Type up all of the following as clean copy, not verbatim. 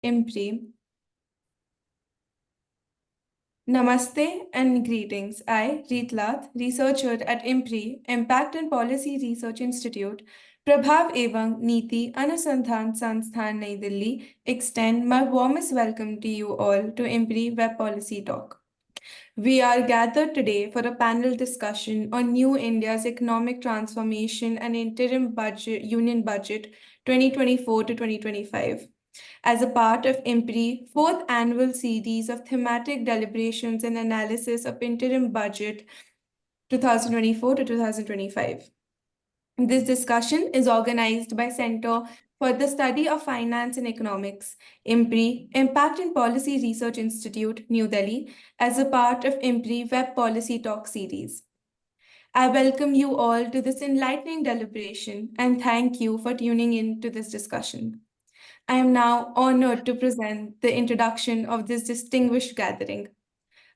IMPRI. Namaste and greetings. I, Reetlath, researcher at IMPRI, Impact and Policy Research Institute, Prabhav Evam Niti Anusandhan Sansthan Nai Delhi, extend my warmest welcome to you all to IMPRI Web Policy Talk. We are gathered today for a panel discussion on New India's economic transformation and interim budget, union budget 2024 to 2025. As a part of IMPRI, fourth annual series of thematic deliberations and analysis of interim budget 2024 to 2025. This discussion is organized by Center for the Study of Finance and Economics, IMPRI, Impact and Policy Research Institute, New Delhi, as a part of IMPRI Web Policy Talk series. I welcome you all to this enlightening deliberation and thank you for tuning in to this discussion. I am now honored to present the introduction of this distinguished gathering.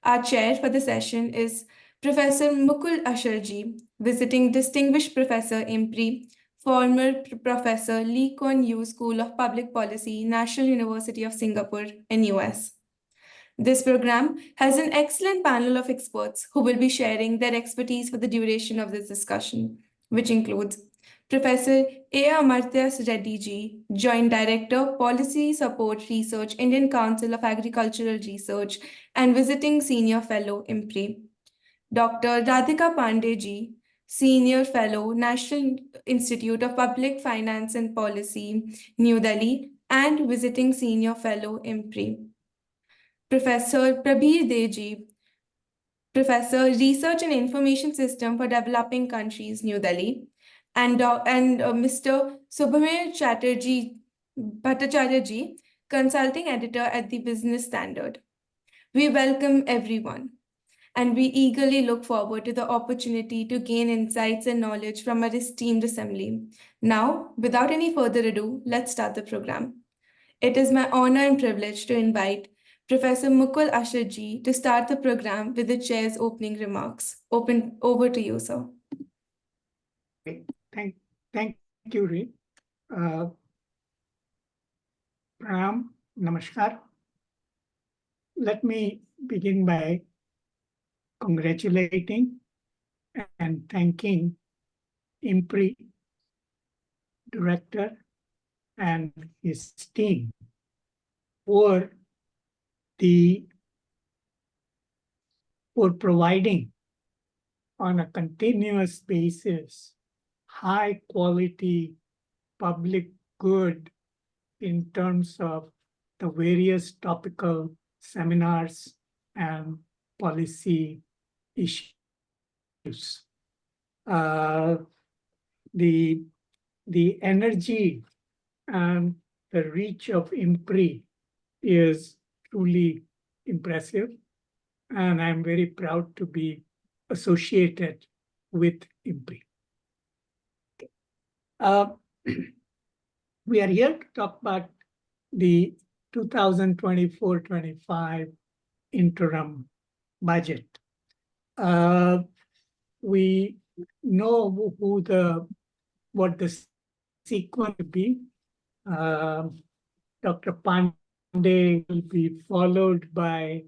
Our chair for the session is Professor Mukul Asharji, visiting Distinguished Professor IMPRI, former Professor Lee Kuan Yew School of Public Policy, National University of Singapore in US. This program has an excellent panel of experts who will be sharing their expertise for the duration of this discussion, which includes Professor A. Amartya Reddy Ji, Joint Director, Policy Support Research, Indian Council of Agricultural Research, and Visiting Senior Fellow, IMPRI. Dr. Radhika Pandey Ji, Senior Fellow, National Institute of Public Finance and Policy, New Delhi, and Visiting Senior Fellow, IMPRI. Professor Prabir Deji, Professor, Research and Information System for Developing Countries, New Delhi, and Mr. Subhamir Bhattacharya Ji, Consulting Editor at the Business Standard. We welcome everyone, and we eagerly look forward to the opportunity to gain insights and knowledge from our esteemed assembly. Now, without any further ado, let's start the program. It is my honor and privilege to invite Professor Mukul Asharji to start the program with the chair's opening remarks. Over to you, sir. Thank you, Ree. Pranam, namaskar. Let me begin by congratulating and thanking IMPRI director and his team for providing on a continuous basis high quality public good in terms of the various topical seminars and policy issues. The energy and the reach of IMPRI is truly impressive, and I'm very proud to be associated with IMPRI. We are here to talk about the 2024-25 interim budget. We know what the sequence will be. Dr. Pandey will be followed by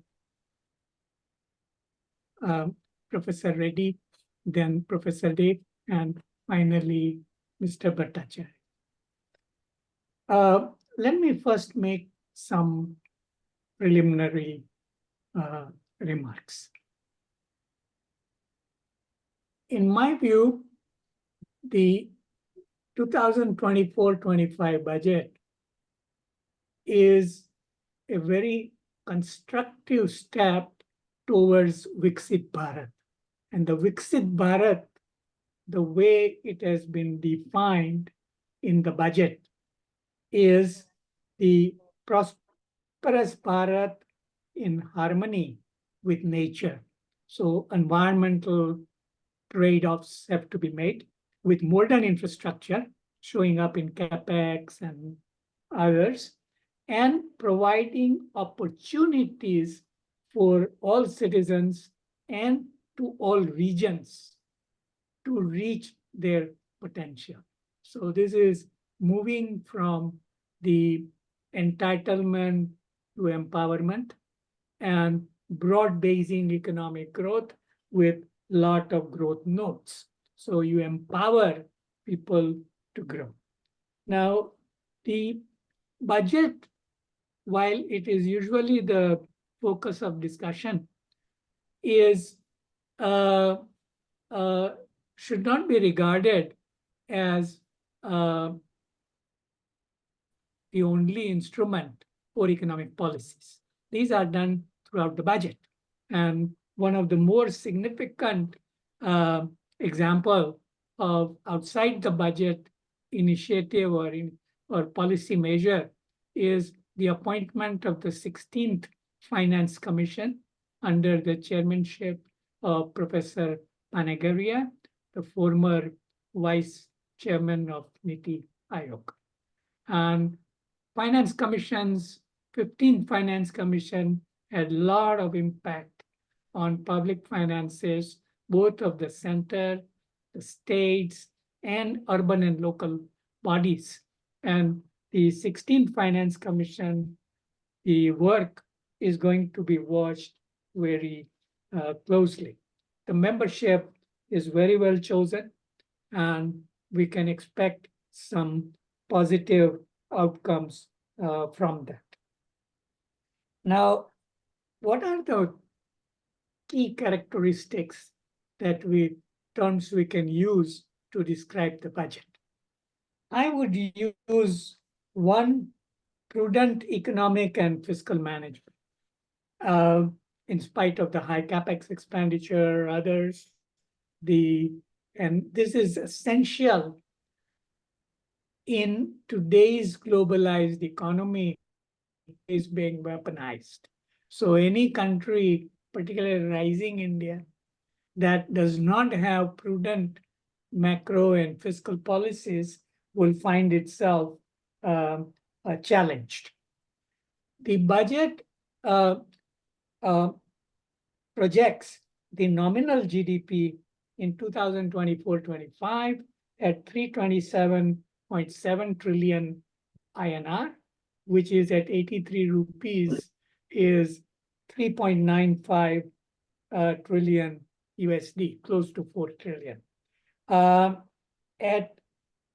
Professor Reddy, then Professor Dev, and finally Mr. Bhattacharya. Let me first make some preliminary remarks. In my view, the 2024-25 budget is a very constructive step towards Viksit Bharat. And the Viksit Bharat, the way it has been defined in the budget, is the prosperous Bharat in harmony with nature. So environmental trade-offs have to be made with modern infrastructure showing up in CapEx and others, and providing opportunities for all citizens and to all regions to reach their potential. So this is moving from the entitlement to empowerment, and broad-basing economic growth with lot of growth nodes. So you empower people to grow. Now, the budget, while it is usually the focus of discussion, is uh, uh, should not be regarded as the only instrument for economic policies. These are done throughout the budget. And one of the more significant uh, example of outside the budget initiative or policy measure is the appointment of the 16th Finance Commission under the chairmanship of Professor Panagaria, the former vice chairman of Niti Aayog. And Finance Commission's 15th Finance Commission had a lot of impact on public finances, both of the center, the states, and urban and local bodies. And the 16th Finance Commission, the work is going to be watched very closely. The membership is very well chosen, and we can expect some positive outcomes from that. Now, what are the key characteristics that terms we can use to describe the budget? I would use one, prudent economic and fiscal management. In spite of the high capex expenditure, others, and this is essential in today's globalized economy is being weaponized. So any country, particularly rising India, that does not have prudent macro and fiscal policies will find itself challenged. The budget projects the nominal GDP in 2024-25 at 327.7 trillion INR, which is at 83 rupees, is 3.95 trillion USD, close to 4 trillion. At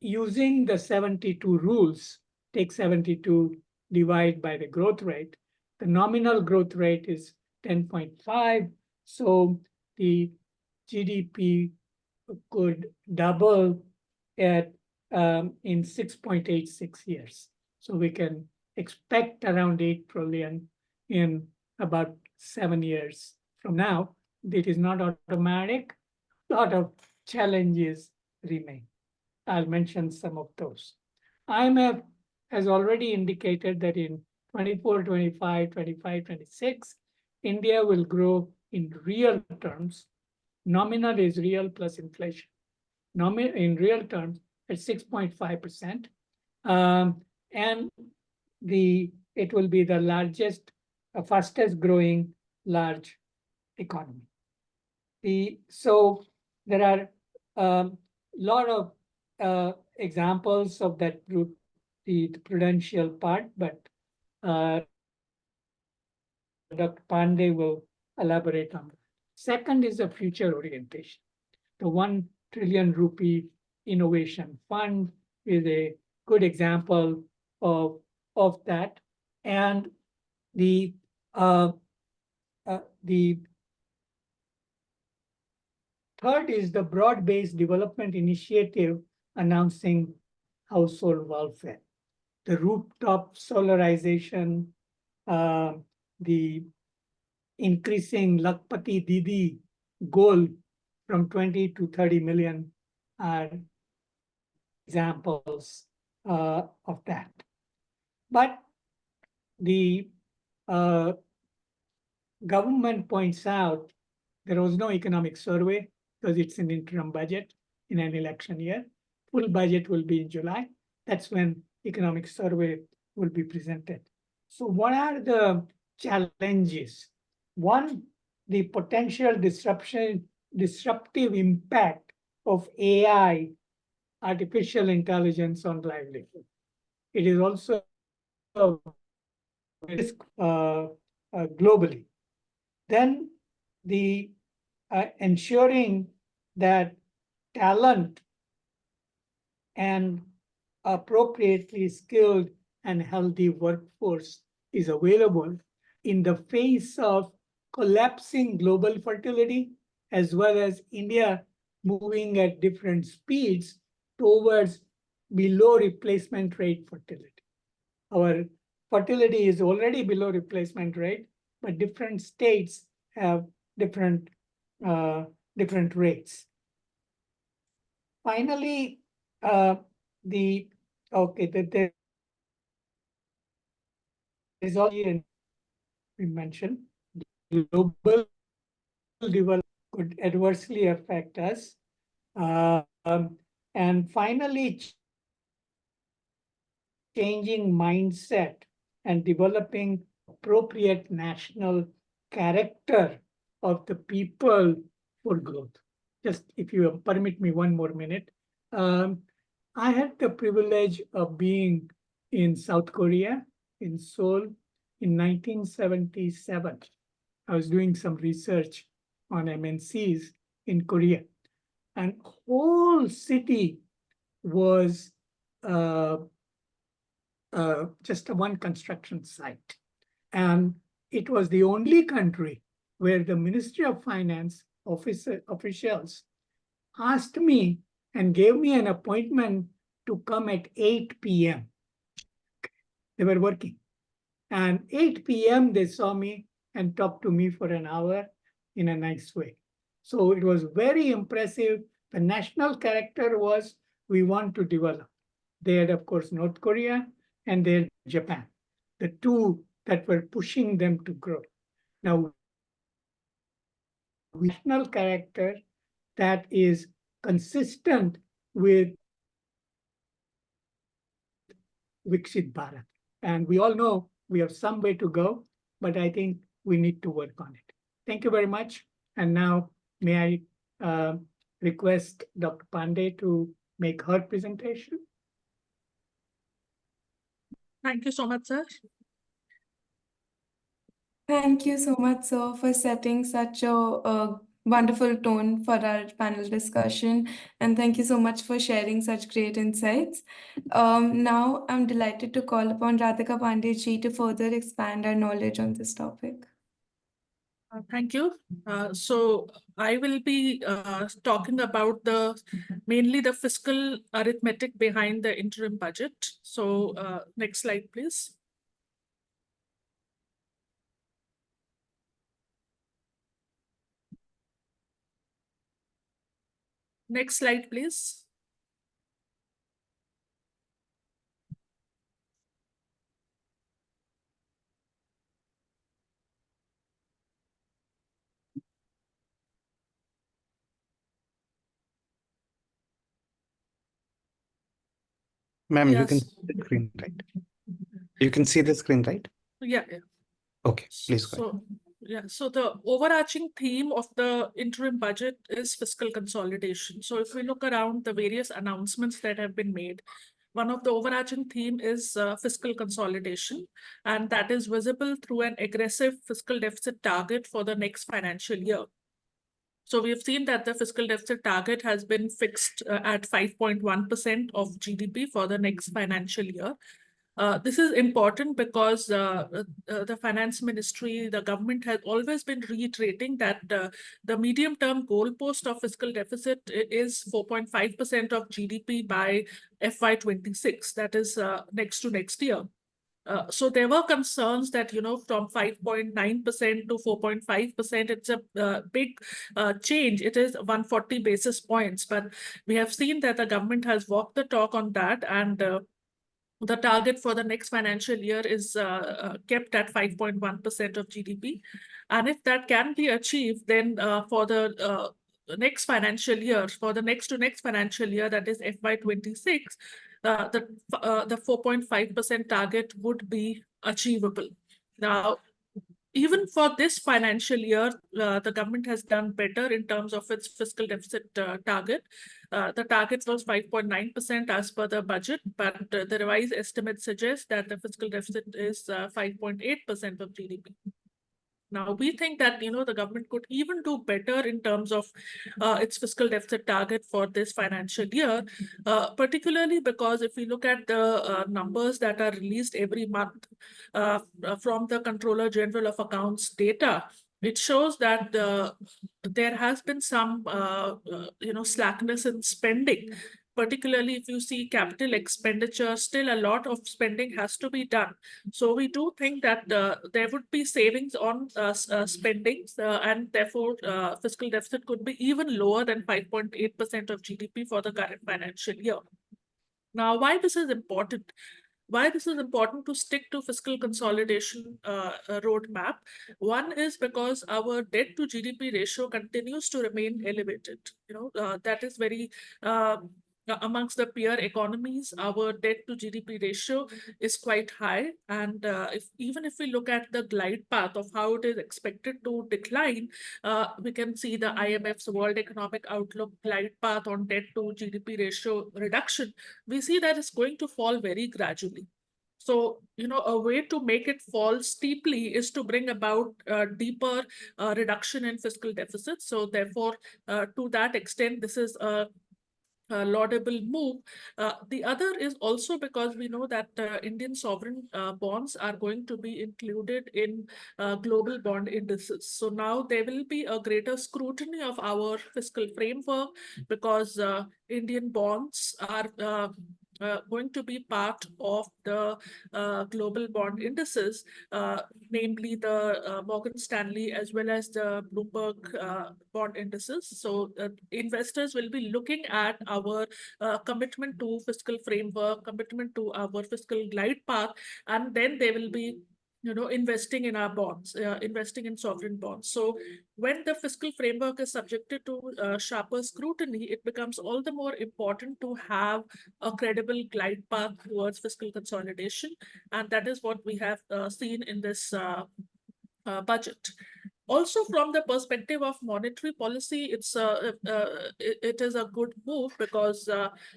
using the 72 rules, take 72, divide by the growth rate, the nominal growth rate is 10.5. So the GDP could double at in 6.86 years. So we can expect around 8 trillion in about 7 years from now. It is not automatic. A lot of challenges remain. I'll mention some of those. IMF has already indicated that in 24, 25, 25, 26, India will grow in real terms. Nominal is real plus inflation. In real terms at 6.5%. And it will be the largest, fastest growing large economy. So there are a lot of examples of that group, the prudential part, but Dr. Pandey will elaborate on that. Second is the future orientation. The 1 trillion rupee innovation fund is a good example of that. And the third is the broad-based development initiative announcing household welfare. The rooftop solarization, the increasing Lakpati Didi goal from 20 to 30 million are examples of that. But the government points out there was no economic survey because it's an interim budget in an election year. Full budget will be in July. That's when economic survey will be presented. So what are the challenges? One, the potential disruptive impact of AI, artificial intelligence on livelihood. It is also risk globally. Then the ensuring that talent and appropriately skilled and healthy workforce is available in the face of collapsing global fertility, as well as India moving at different speeds towards below replacement rate fertility. Our fertility is already below replacement rate, but different states have different rates. Finally, there is also, we mentioned, global development could adversely affect us. And finally, changing mindset and developing appropriate national character of the people for growth. Just if you permit me one more minute. I had the privilege of being in South Korea, in Seoul, in 1977. I was doing some research on MNCs in Korea. And whole city was just one construction site. And it was the only country where the Ministry of Finance officials asked me and gave me an appointment to come at 8 p.m. They were working. And 8 p.m. they saw me and talked to me for an hour in a nice way. So it was very impressive. The national character was, we want to develop. They had, of course, North Korea and they had Japan, the two that were pushing them to grow. Now, national character that is consistent with Viksit Bharat. And we all know we have some way to go, but I think we need to work on it. Thank you very much. And now may I request Dr. Pandey to make her presentation. Thank you so much, sir. Thank you so much, sir, for setting such a wonderful tone for our panel discussion. And thank you so much for sharing such great insights. Now, I'm delighted to call upon Radhika Pandey ji to further expand our knowledge on this topic. Thank you. So I will be talking about mainly the fiscal arithmetic behind the interim budget. So next slide, please. Next slide, please. Ma'am, Yes. you can see the screen, right? You can see the screen, right? Yeah. Okay, please go ahead. So the overarching theme of the interim budget is fiscal consolidation. So if we look around the various announcements that have been made, one of the overarching theme is fiscal consolidation, and that is visible through an aggressive fiscal deficit target for the next financial year. So we have seen that the fiscal deficit target has been fixed at 5.1% of GDP for the next financial year. This is important because the finance ministry, the government has always been reiterating that the medium-term goalpost of fiscal deficit is 4.5% of GDP by FY26, that is next to next year. So there were concerns that, from 5.9% to 4.5%, it's a big change. It is 140 basis points, but we have seen that the government has walked the talk on that, and the target for the next financial year is kept at 5.1% of GDP. And if that can be achieved, then for the next financial year, for the next to next financial year, that is FY26, the 4.5% target would be achievable. Now, even for this financial year, the government has done better in terms of its fiscal deficit target. The target was 5.9% as per the budget, but the revised estimate suggests that the fiscal deficit is 5.8% of GDP. Now, we think that, the government could even do better in terms of its fiscal deficit target for this financial year, particularly because if we look at the numbers that are released every month from the Controller General of Accounts data, it shows that there has been some, slackness in spending. Particularly if you see capital expenditure, still a lot of spending has to be done. So we do think that there would be savings on spendings, and therefore fiscal deficit could be even lower than 5.8% of GDP for the current financial year. Now, why this is important? Why this is important to stick to fiscal consolidation roadmap? One is because our debt to GDP ratio continues to remain elevated. That is very amongst the peer economies, our debt to GDP ratio is quite high. And even if we look at the glide path of how it is expected to decline, we can see the IMF's World Economic Outlook glide path on debt to GDP ratio reduction. We see that it's going to fall very gradually. So, a way to make it fall steeply is to bring about a deeper reduction in fiscal deficits. So therefore, to that extent, this is a laudable move. The other is also because we know that Indian sovereign bonds are going to be included in global bond indices. So now there will be a greater scrutiny of our fiscal framework because Indian bonds are going to be part of the global bond indices, namely the Morgan Stanley as well as the Bloomberg bond indices. So investors will be looking at our commitment to fiscal framework, commitment to our fiscal glide path, and then they will be investing in our bonds, investing in sovereign bonds. So when the fiscal framework is subjected to sharper scrutiny, it becomes all the more important to have a credible glide path towards fiscal consolidation. And that is what we have seen in this budget. Also, from the perspective of monetary policy, it is a good move because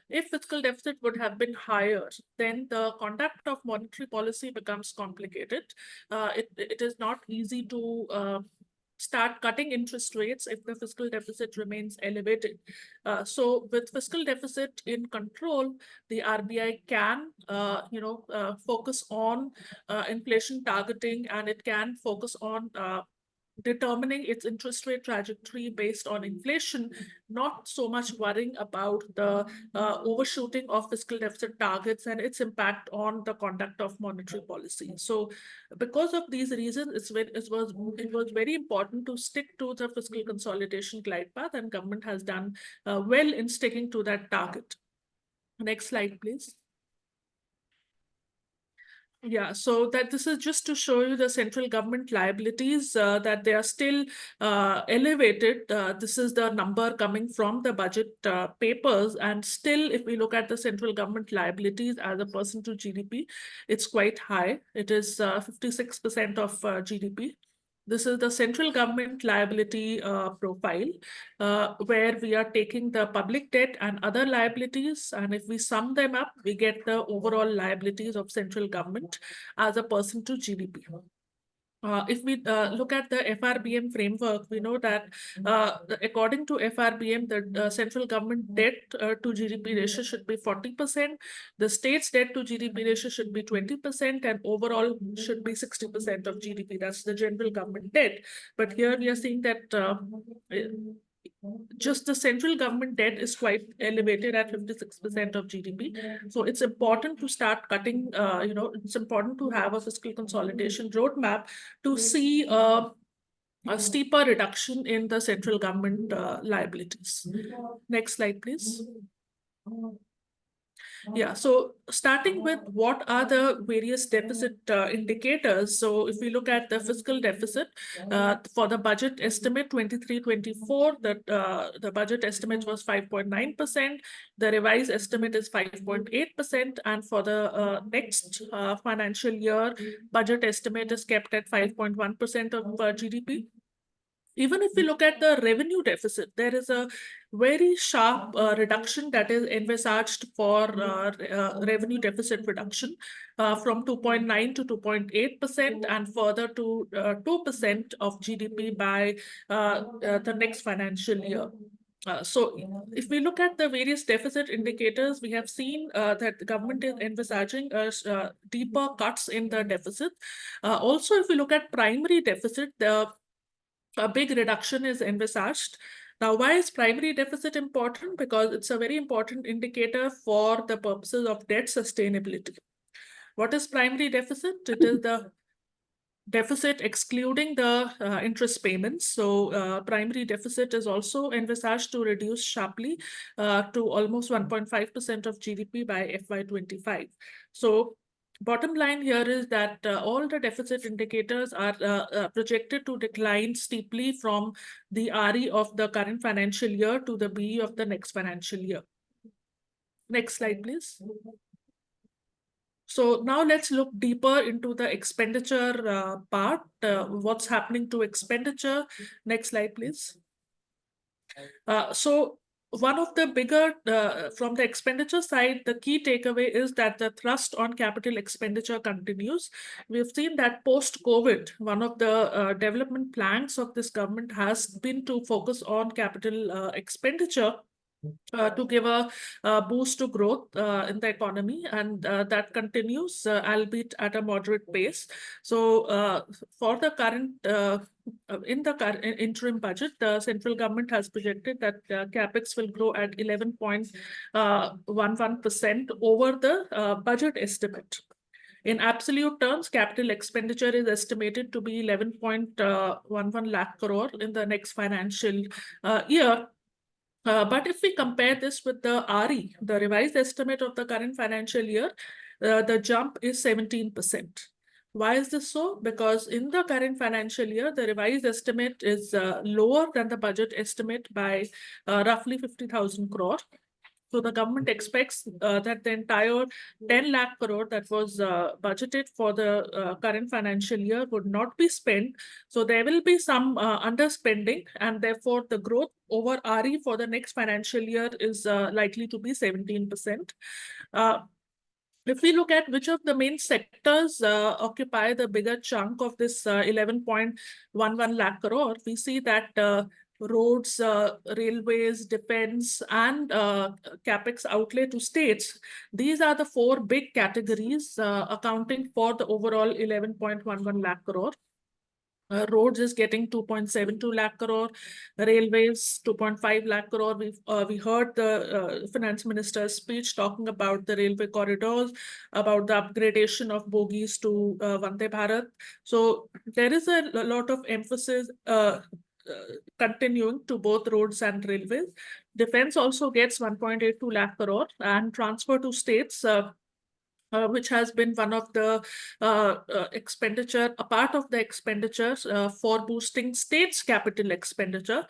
if fiscal deficit would have been higher, then the conduct of monetary policy becomes complicated. It is not easy to start cutting interest rates if the fiscal deficit remains elevated. So with fiscal deficit in control, the RBI can, focus on inflation targeting, and it can focus on determining its interest rate trajectory based on inflation, not so much worrying about the overshooting of fiscal deficit targets and its impact on the conduct of monetary policy. So because of these reasons, it was very important to stick to the fiscal consolidation glide path, and government has done well in sticking to that target. Next slide, please. Yeah, so that this is just to show you the central government liabilities, that they are still elevated. This is the number coming from the budget papers. And still, if we look at the central government liabilities as a percent to GDP, it's quite high. It is 56% of GDP. This is the central government liability profile, where we are taking the public debt and other liabilities. And if we sum them up, we get the overall liabilities of central government as a percent to GDP. If we look at the FRBM framework, we know that according to FRBM, the central government debt to GDP ratio should be 40%. The state's debt to GDP ratio should be 20%, and overall should be 60% of GDP. That's the general government debt. But here we are seeing that just the central government debt is quite elevated at 56% of GDP. So it's important to start cutting, it's important to have a fiscal consolidation roadmap to see a steeper reduction in the central government liabilities. Next slide, please. Yeah, so starting with what are the various deficit indicators. So if we look at the fiscal deficit for the budget estimate 23-24, the budget estimate was 5.9%. The revised estimate is 5.8%. And for the next financial year, budget estimate is kept at 5.1% of GDP. Even if we look at the revenue deficit, there is a very sharp reduction that is envisaged for revenue deficit reduction from 2.9 to 2.8% and further to 2% of GDP by the next financial year. So if we look at the various deficit indicators, we have seen that the government is envisaging deeper cuts in the deficit. Also, if we look at primary deficit, a big reduction is envisaged. Now, why is primary deficit important? Because it's a very important indicator for the purposes of debt sustainability. What is primary deficit? It is the deficit excluding the interest payments. So primary deficit is also envisaged to reduce sharply to almost 1.5% of GDP by FY25. So bottom line here is that all the deficit indicators are projected to decline steeply from the RE of the current financial year to the BE of the next financial year. Next slide, please. So now let's look deeper into the expenditure part. What's happening to expenditure? Next slide, please. So one of the bigger, from the expenditure side, the key takeaway is that the thrust on capital expenditure continues. We've seen that post-COVID, one of the development plans of this government has been to focus on capital expenditure to give a boost to growth in the economy, and that continues, albeit at a moderate pace. So for the current, in the current interim budget, the central government has projected that capex will grow at 11.11% over the budget estimate. In absolute terms, capital expenditure is estimated to be 11.11 lakh crore in the next financial year. But if we compare this with the RE, the revised estimate of the current financial year, the jump is 17%. Why is this so? Because in the current financial year, the revised estimate is lower than the budget estimate by roughly 50,000 crore. So the government expects that the entire 10 lakh crore that was budgeted for the current financial year would not be spent. So there will be some underspending, and therefore the growth over RE for the next financial year is likely to be 17%. If we look at which of the main sectors occupy the bigger chunk of this 11.11 lakh crore, we see that roads, railways, defense, and capex outlay to states. These are the four big categories accounting for the overall 11.11 lakh crore. Roads is getting 2.72 lakh crore, railways 2.5 lakh crore. We heard the finance minister's speech talking about the railway corridors, about the upgradation of bogies to Vande Bharat. So there is a lot of emphasis continuing to both roads and railways. Defense also gets 1.82 lakh crore, and transfer to states, which has been one of the expenditure, a part of the expenditures for boosting states' capital expenditure,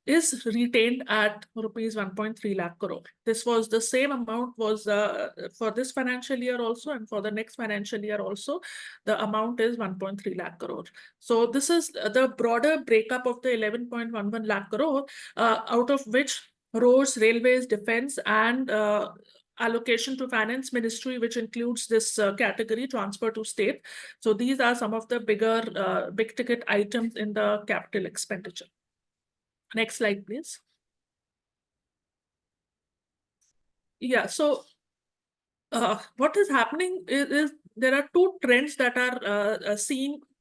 is retained at rupees 1.3 lakh crore. This was the same amount was for this financial year also, and for the next financial year also, the amount is 1.3 lakh crore. So this is the broader breakup of the 11.11 lakh crore, out of which roads, railways, defense, and allocation to finance ministry, which includes this category, transfer to state. So these are some of the bigger big ticket items in the capital expenditure. Next slide, please. Yeah, so what is happening is there are two trends that are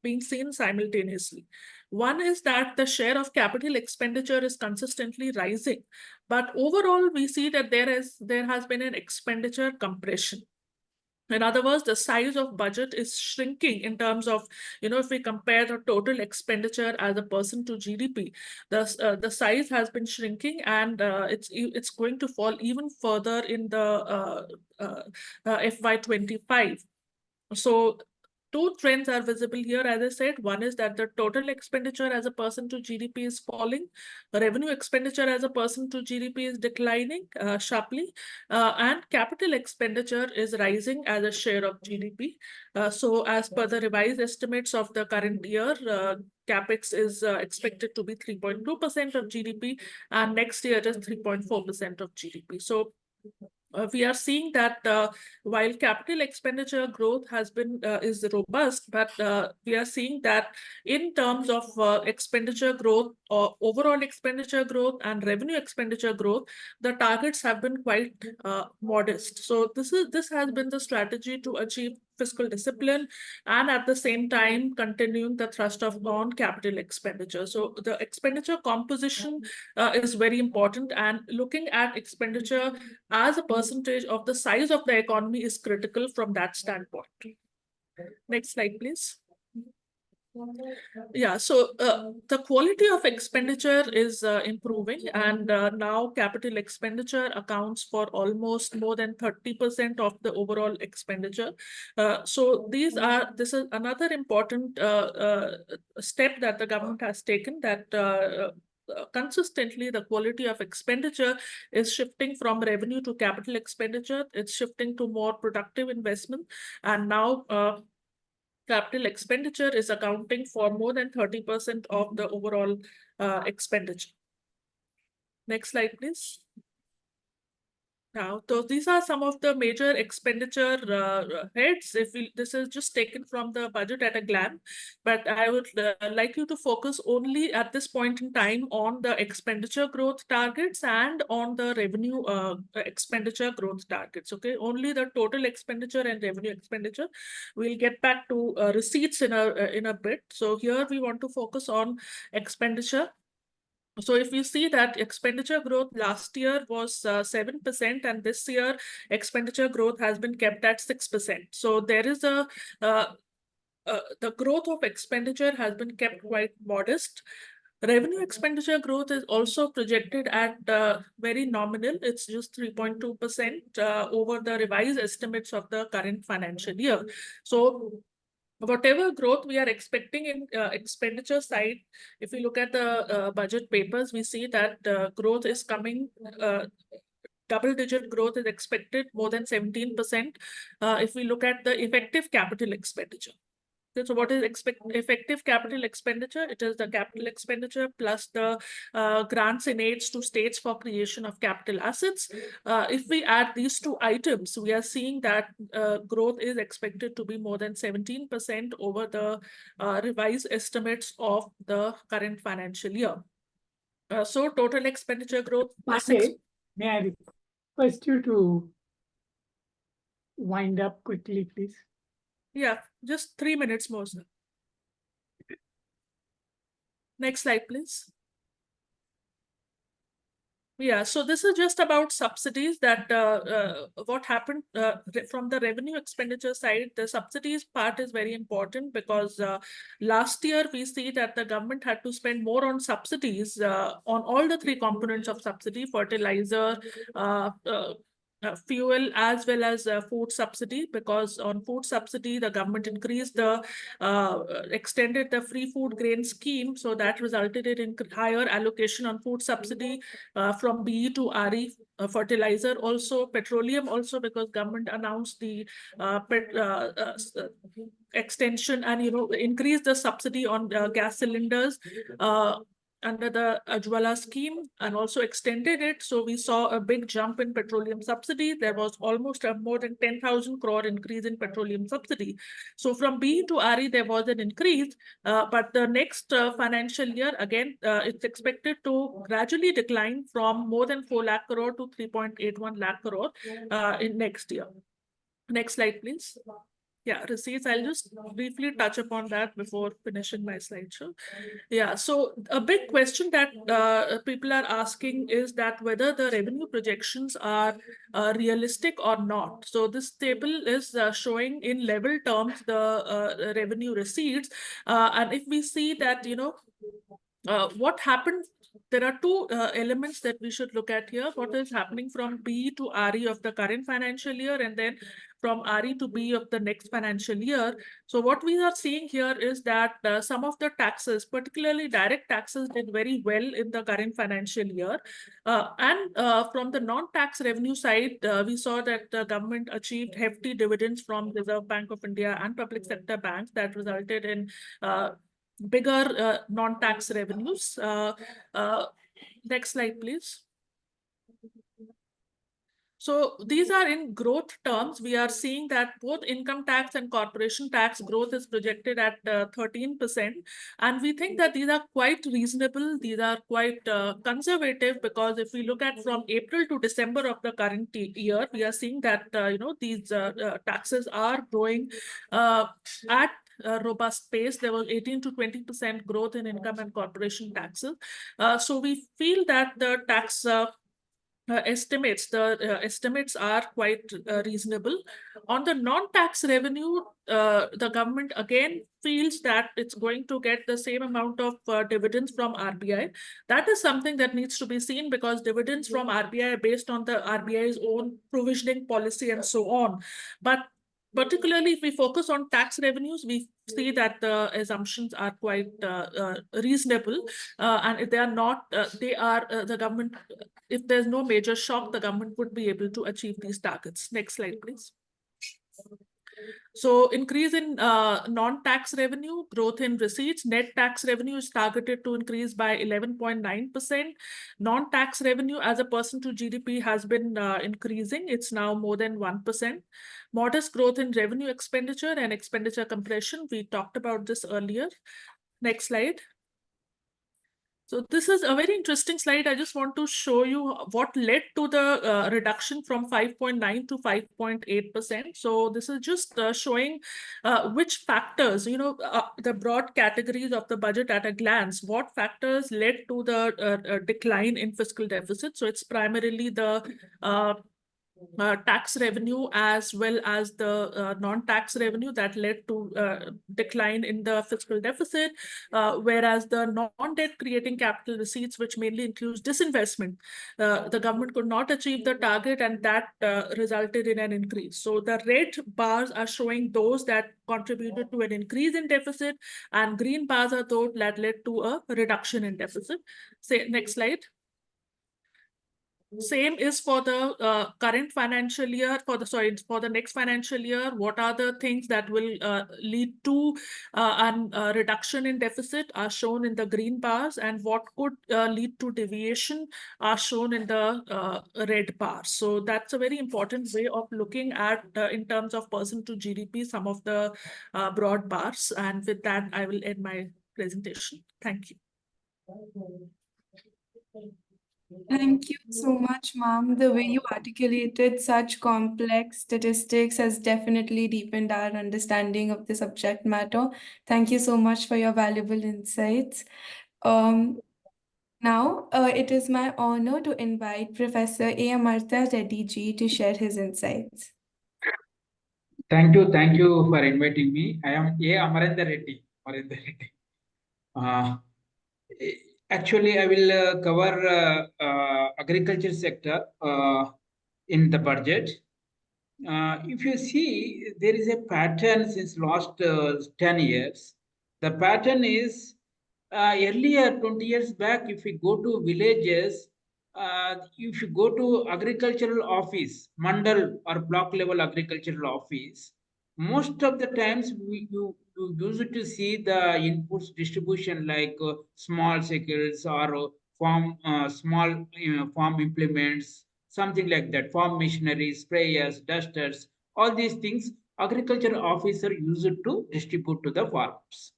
being seen simultaneously. One is that the share of capital expenditure is consistently rising, but overall we see that there has been an expenditure compression. In other words, the size of budget is shrinking in terms of, if we compare the total expenditure as a percent to GDP, the size has been shrinking, and it's going to fall even further in the FY25. So two trends are visible here, as I said. One is that the total expenditure as a percent to GDP is falling. The revenue expenditure as a percent to GDP is declining sharply. And capital expenditure is rising as a share of GDP. So as per the revised estimates of the current year, CapEx is expected to be 3.2% of GDP, and next year it is 3.4% of GDP. So we are seeing that while capital expenditure growth has been is robust, but we are seeing that in terms of expenditure growth or overall expenditure growth and revenue expenditure growth, the targets have been quite modest. So this has been the strategy to achieve fiscal discipline, and at the same time continuing the thrust of non-capital expenditure. So the expenditure composition is very important, and looking at expenditure as a percentage of the size of the economy is critical from that standpoint. Next slide, please. Yeah, so the quality of expenditure is improving, and now capital expenditure accounts for almost more than 30% of the overall expenditure. So this is another important step that the government has taken, that consistently the quality of expenditure is shifting from revenue to capital expenditure. It's shifting to more productive investment, and now capital expenditure is accounting for more than 30% of the overall expenditure. Next slide, please. Now, so these are some of the major expenditure heads. This is just taken from the budget at a glance, but I would like you to focus only at this point in time on the expenditure growth targets and on the revenue expenditure growth targets. Okay, only the total expenditure and revenue expenditure. We'll get back to receipts in a bit. So here we want to focus on expenditure. So if you see that expenditure growth last year was 7%, and this year expenditure growth has been kept at 6%. So there is the growth of expenditure has been kept quite modest. Revenue expenditure growth is also projected at very nominal. It's just 3.2% over the revised estimates of the current financial year. So whatever growth we are expecting in expenditure side, if we look at the budget papers, we see that growth is coming, double-digit growth is expected, more than 17%. If we look at the effective capital expenditure. So what is effective capital expenditure? It is the capital expenditure plus the grants and aids to states for creation of capital assets. If we add these two items, we are seeing that growth is expected to be more than 17% over the revised estimates of the current financial year. So total expenditure growth. May I request you to wind up quickly, please? Yeah, just 3 minutes more, sir. Next slide, please. Yeah, so this is just about subsidies, that what happened from the revenue expenditure side. The subsidies part is very important because last year we see that the government had to spend more on subsidies on all the three components of subsidy: fertilizer, fuel, as well as food subsidy. Because on food subsidy, the government increased the extended the free food grain scheme, so that resulted in higher allocation on food subsidy from BE to RE. Fertilizer also, petroleum also, because government announced the extension and increased the subsidy on gas cylinders under the Ujjwala scheme, and also extended it. So we saw a big jump in petroleum subsidy. There was almost a more than 10,000 crore increase in petroleum subsidy. So from BE to RE, there was an increase, but the next financial year, again, it's expected to gradually decline from more than 4 lakh crore to 3.81 lakh crore in next year. Next slide, please. Yeah, receipts. I'll just briefly touch upon that before finishing my slideshow. Yeah, so a big question that people are asking is that whether the revenue projections are realistic or not. So this table is showing in level terms the revenue receipts, and if we see that, what happened, there are two elements that we should look at here. What is happening from B to RE of the current financial year, and then from RE to B of the next financial year. So what we are seeing here is that some of the taxes, particularly direct taxes, did very well in the current financial year. And from the non-tax revenue side, we saw that the government achieved hefty dividends from Reserve Bank of India and public sector banks that resulted in bigger non-tax revenues. Next slide, please. So these are in growth terms. We are seeing that both income tax and corporation tax growth is projected at 13%. And we think that these are quite reasonable. These are quite conservative, because if we look at from April to December of the current year, we are seeing that, these taxes are growing at a robust pace. There was 18 to 20% growth in income and corporation taxes. So we feel that the tax estimates are quite reasonable. On the non-tax revenue, the government again feels that it's going to get the same amount of dividends from RBI. That is something that needs to be seen, because dividends from RBI are based on the RBI's own provisioning policy and so on. But particularly if we focus on tax revenues, we see that the assumptions are quite reasonable, and if they are not, the government, if there's no major shock, the government would be able to achieve these targets. Next slide, please. So increase in non-tax revenue, growth in receipts. Net tax revenue is targeted to increase by 11.9%. Non-tax revenue as a percent to GDP has been increasing. It's now more than 1%. Modest growth in revenue expenditure and expenditure compression. We talked about this earlier. Next slide. So this is a very interesting slide. I just want to show you what led to the reduction from 5.9 to 5.8%. So this is just showing which factors, the broad categories of the budget at a glance, what factors led to the decline in fiscal deficit. So it's primarily the tax revenue as well as the non-tax revenue that led to decline in the fiscal deficit, whereas the non-debt creating capital receipts, which mainly includes disinvestment, the government could not achieve the target, and that resulted in an increase. So the red bars are showing those that contributed to an increase in deficit, and green bars are those that led to a reduction in deficit. Next slide. Same is for the current financial year, for the next financial year. What are the things that will lead to a reduction in deficit are shown in the green bars, and what could lead to deviation are shown in the red bars. So that's a very important way of looking at, in terms of percent to GDP, some of the broad bars. And with that, I will end my presentation. Thank you. Thank you so much, ma'am. The way you articulated such complex statistics has definitely deepened our understanding of the subject matter. Thank you so much for your valuable insights. Now, it is my honor to invite Professor A. Amartya Reddy ji to share his insights. Thank you for inviting me. I am A. Amarendra Reddy. Actually, I will cover agriculture sector in the budget. If you see, there is a pattern since last 10 years. The pattern is earlier 20 years back, if we go to villages, if you go to agricultural office, mandal or block level agricultural office, most of the times you used to see the inputs distribution like small cycles or small farm implements, something like that, farm machineries, sprayers, dusters, all these things agricultural officer used to distribute to the farmers.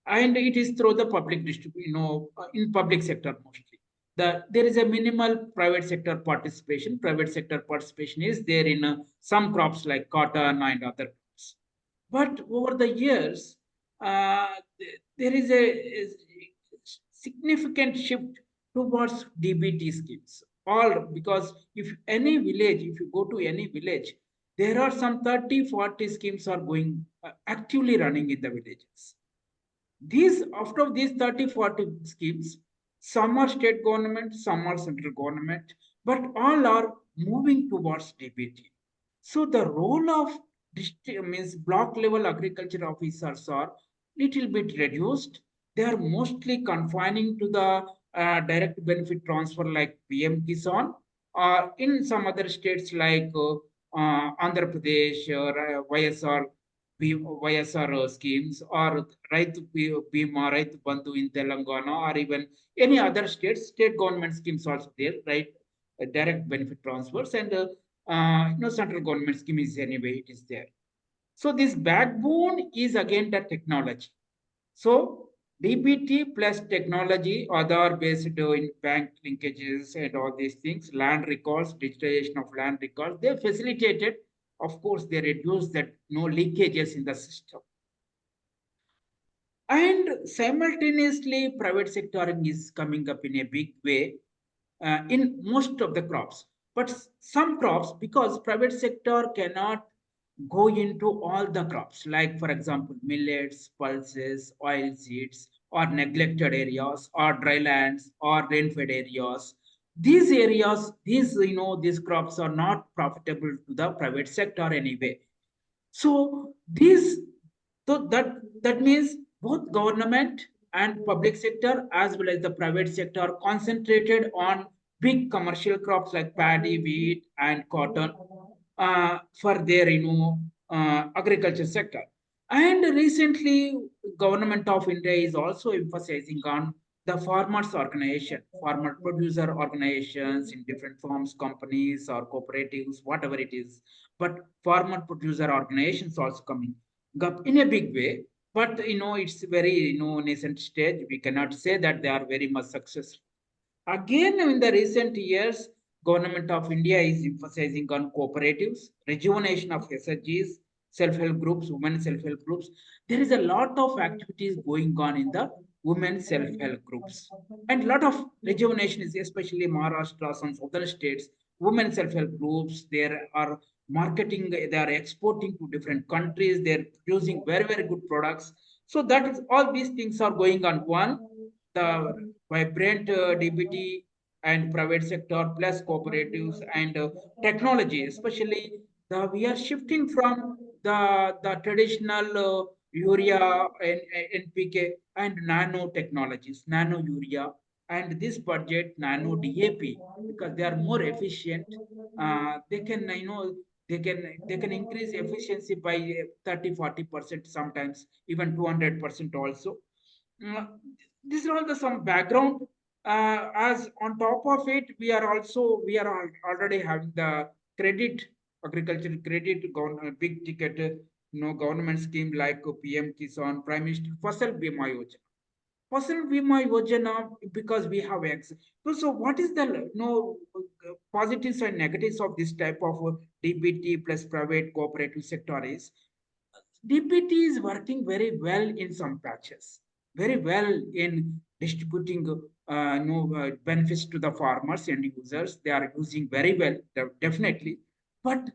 And it is through the public distribution, in public sector mostly. There is a minimal private sector participation. Private sector participation is there in some crops like cotton and other crops. But over the years, there is a significant shift towards DBT schemes. All because if any village, if you go to any village, there are some 30, 40 schemes are going actively running in the villages. These after these 30, 40 schemes, some are state government, some are central government, but all are moving towards DBT. So the role of district means block level agriculture officers are little bit reduced. They are mostly confining to the direct benefit transfer like PM Kisan, or in some other states like Andhra Pradesh or YSR YSR schemes, or Raitu Bima, Raitu Bandhu in Telangana, or even any other states, state government schemes also there, right? Direct benefit transfers, and central government scheme is anyway, it is there. So this backbone is again the technology. So DBT plus technology, Aadhaar based in bank linkages and all these things, land records, digitization of land records, they facilitated. Of course, they reduce that no leakages in the system. And simultaneously, private sectoring is coming up in a big way in most of the crops. But some crops, because private sector cannot go into all the crops, like for example, millets, pulses, oil seeds, or neglected areas, or dry lands, or rain-fed areas. These areas, these crops are not profitable to the private sector anyway. So these, so that means both government and public sector as well as the private sector concentrated on big commercial crops like paddy, wheat, and cotton for their agriculture sector. And recently, government of India is also emphasizing on the farmers organization, farmer producer organizations in different forms, companies or cooperatives, whatever it is. But farmer producer organizations also coming up in a big way. But it's very nascent stage. We cannot say that they are very much successful. Again, in the recent years, Government of India is emphasizing on cooperatives, rejuvenation of SHGs, self-help groups, women self-help groups. There is a lot of activities going on in the women self-help groups. And a lot of rejuvenation is especially Maharashtra, some southern states, women self-help groups, there are marketing, they are exporting to different countries, they're producing very, very good products. So that is all these things are going on. One, the vibrant DBT and private sector plus cooperatives and technology, especially we are shifting from the traditional urea and NPK and nano technologies, nano urea, and this budget nano DAP, because they are more efficient. They can they can increase efficiency by 30-40%, sometimes even 200% also. Uh, these are all the some background. As on top of it, we are already having the credit, agricultural credit, big ticket, government scheme like PM Kisan, Prime Minister Fasal Bima Yojana. Fasal Bima Yojana, because we have X. So what is the positives and negatives of this type of DBT plus private cooperative sector is DBT is working very well in some patches, very well in distributing benefits to the farmers and users. They are using very well, definitely. But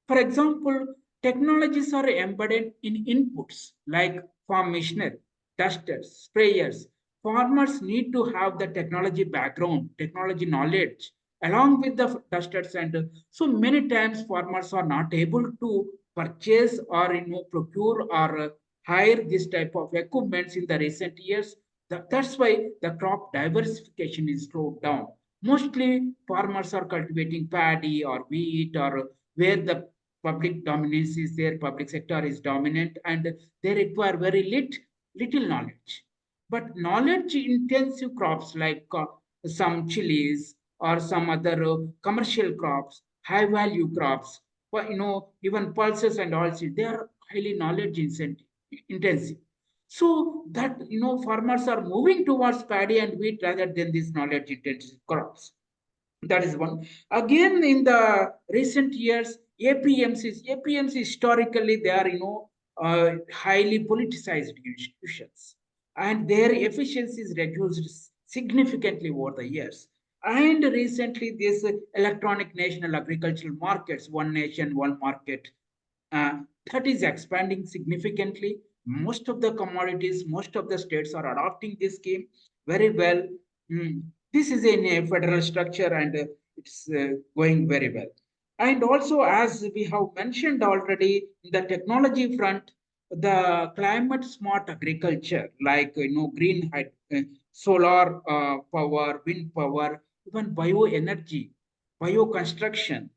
for example, technologies are embedded in inputs like farm machinery, dusters, sprayers. Farmers need to have the technology background, technology knowledge, along with the dusters, and so many times farmers are not able to purchase or procure or hire this type of equipments in the recent years. That's why the crop diversification is slowed down. Mostly farmers are cultivating paddy or wheat, or where the public dominance is there, public sector is dominant, and they require very little knowledge. But knowledge intensive crops like some chilies or some other commercial crops, high value crops, but even pulses and all, they are highly knowledge intensive. So that farmers are moving towards paddy and wheat rather than these knowledge intensive crops. That is one. Again, in the recent years, APMCs historically they are highly politicized institutions, and their efficiency is reduced significantly over the years. And recently, this electronic national agricultural markets, one nation, one market, uh, that is expanding significantly. Most of the commodities, most of the states are adopting this scheme very well. Mm, This is in a federal structure and it's going very well. And also, as we have mentioned already, in the technology front, the climate smart agriculture, like green solar power, wind power, even bioenergy, bioconstruction,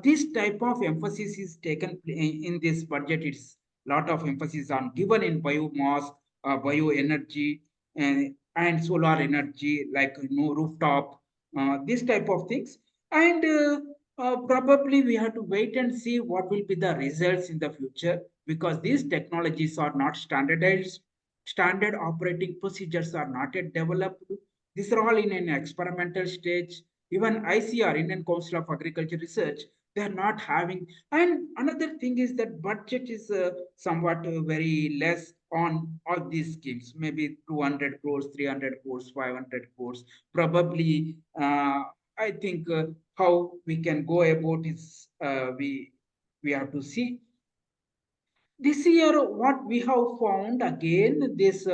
this type of emphasis is taken in this budget. It's lot of emphasis on given in biomass, bioenergy, and solar energy, like rooftop, this type of things. And probably we have to wait and see what will be the results in the future, because these technologies are not standardized. Standard operating procedures are not yet developed. These are all in an experimental stage. Even ICR, Indian Council of Agriculture Research, they are not having. And another thing is that budget is somewhat very less on all these schemes, maybe 200 crores, 300 crores, 500 crores. Probably, I think how we can go about is we have to see. This year, what we have found again, this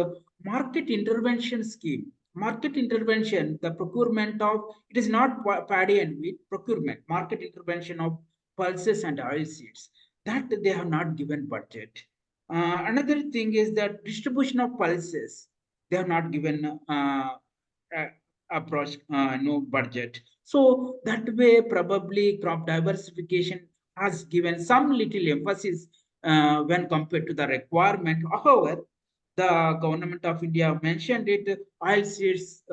market intervention scheme. Market intervention, the procurement of, it is not paddy and wheat procurement, market intervention of pulses and oilseeds, that they have not given budget. Another thing is that distribution of pulses, they have not given uh, approach, no budget. So that way, probably crop diversification has given some little emphasis when compared to the requirement. However, the government of India mentioned it, oil seeds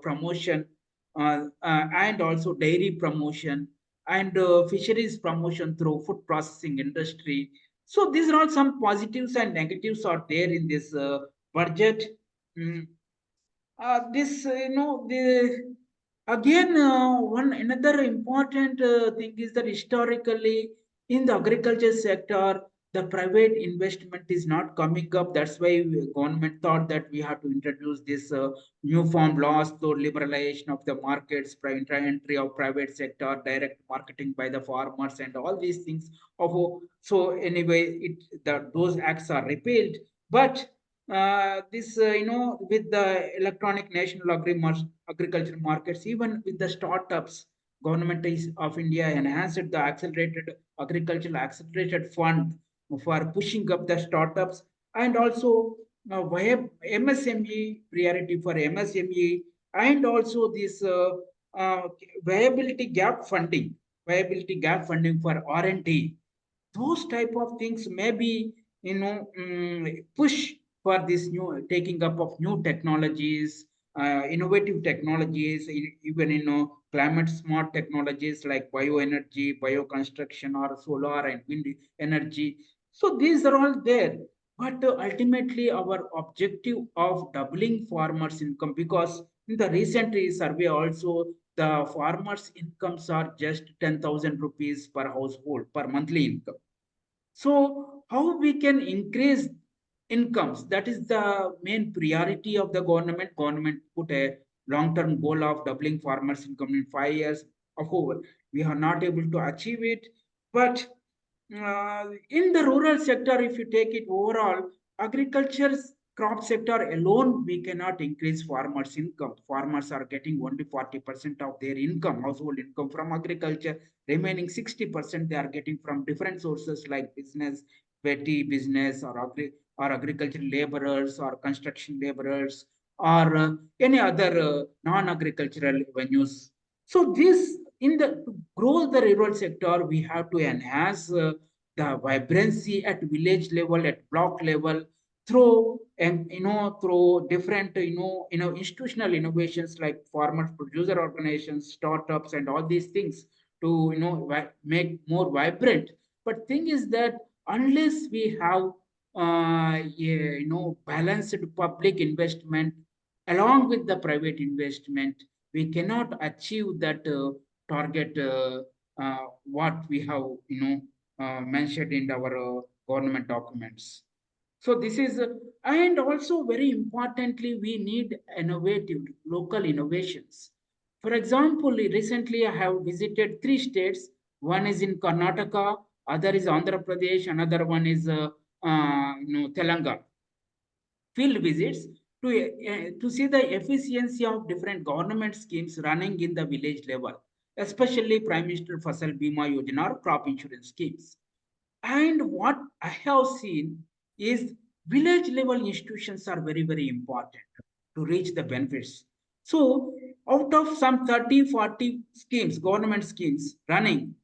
promotion, and also dairy promotion, and fisheries promotion through food processing industry. So these are all some positives and negatives are there in this budget. Mm, this the again one another important thing is that historically in the agriculture sector the private investment is not coming up. That's why government thought that we have to introduce this new form laws through liberalization of the markets, private entry of private sector, direct marketing by the farmers, and all these things. So anyway, those acts are repealed. But this with the electronic national agriculture markets, even with the startups, government of India enhanced the accelerated agricultural accelerated fund for pushing up the startups, and also via MSME, priority for MSME, and also this uh, viability gap funding, for R&D. Those type of things maybe push for this new taking up of new technologies, innovative technologies, even climate smart technologies like bioenergy, bioconstruction, or solar and wind energy. So these are all there. But ultimately our objective of doubling farmers income, because in the recent survey also the farmers incomes are just 10,000 rupees per household per monthly income. So how we can increase incomes? That is the main priority of the government. Government put a long-term goal of doubling farmers' income in 5 years. However, we are not able to achieve it. But in the rural sector, if you take it overall, agriculture's crop sector alone, we cannot increase farmers' income. Farmers are getting only 40% of their income, household income, from agriculture. Remaining 60% they are getting from different sources like business, petty business, or agricultural laborers, or construction laborers, or any other non-agricultural venues. So this, in the to grow the rural sector, we have to enhance the vibrancy at village level, at block level, through and through different institutional innovations like farmer producer organizations, startups, and all these things to make more vibrant. But thing is that unless we have balanced public investment along with the private investment, we cannot achieve that target what we have mentioned in our government documents. So this is, and also very importantly, we need innovative local innovations. For example, recently I have visited 3 states. One is in Karnataka, other is Andhra Pradesh, another one is Telangana. Field visits to see the efficiency of different government schemes running in the village level, especially Prime Minister Fasal Bima Yojana or crop insurance schemes. And what I have seen is village level institutions are very, very important to reach the benefits. So out of some 30, 40 schemes, government schemes running,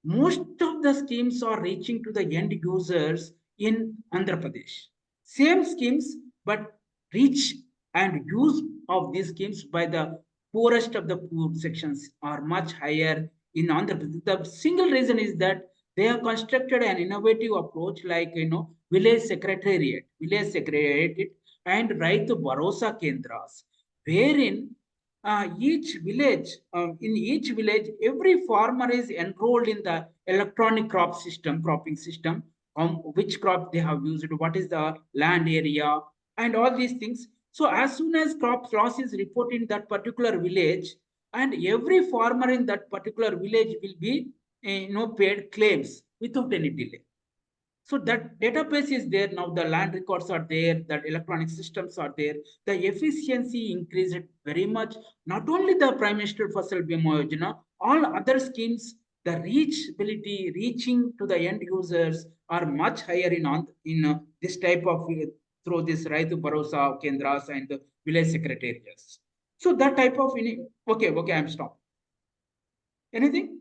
most of the schemes are reaching to the end users in Andhra Pradesh. Same schemes, but reach and use of these schemes by the poorest of the poor sections are much higher in Andhra Pradesh. The single reason is that they have constructed an innovative approach like village secretariat, and Raitu Bharosa Kendras, wherein in each village, every farmer is enrolled in the electronic cropping system, which crop they have used, what is the land area, and all these things. So as soon as crop loss is reported in that particular village, and every farmer in that particular village will be paid claims without any delay. So that database is there now, the land records are there, that electronic systems are there, the efficiency increased very much. Not only the Prime Minister Fasal Bima Yojana, all other schemes, the reachability, reaching to the end users are much higher in this type of through this Raitu Bharosa Kendras and the village secretariats. So that type of okay, I'm stopped. Anything?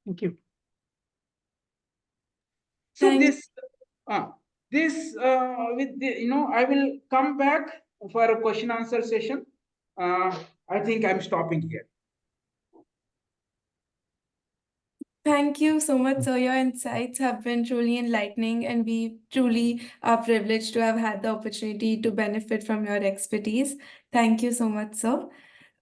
Thank you. So Thank- I will come back for a question answer session. I think I'm stopping here. Thank you so much, sir. Your insights have been truly enlightening, and we truly are privileged to have had the opportunity to benefit from your expertise. Thank you so much, sir.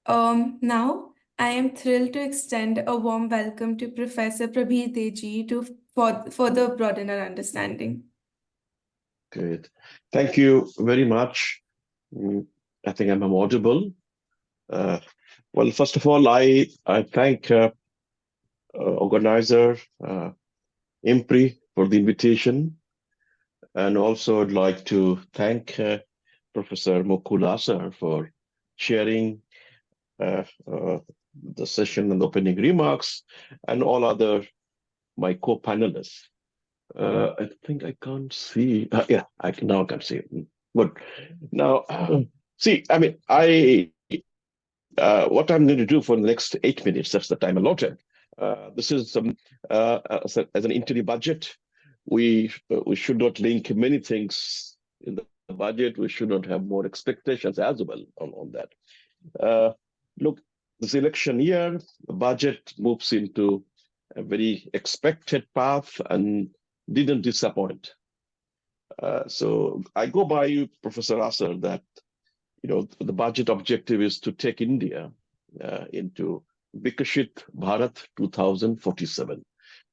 Now, I am thrilled to extend a warm welcome to Professor Prabir Deji to further broaden our understanding. Great. Thank you very much. I think I'm audible. Well, first of all, I thank organizer IMPRI for the invitation. And also I'd like to thank Professor Mukul sir for sharing the session and the opening remarks, and all other my co-panelists. I think I can't see. Yeah, now I can see it. But now, see, I mean, what I'm going to do for the next 8 minutes, that's the time allotted. This is as an interim budget. We should not link many things in the budget. We should not have more expectations as well on that. Look, this election year, the budget moves into a very expected path and didn't disappoint. So I go by you, Professor Asser, that the budget objective is to take India into Vikashit Bharat 2047.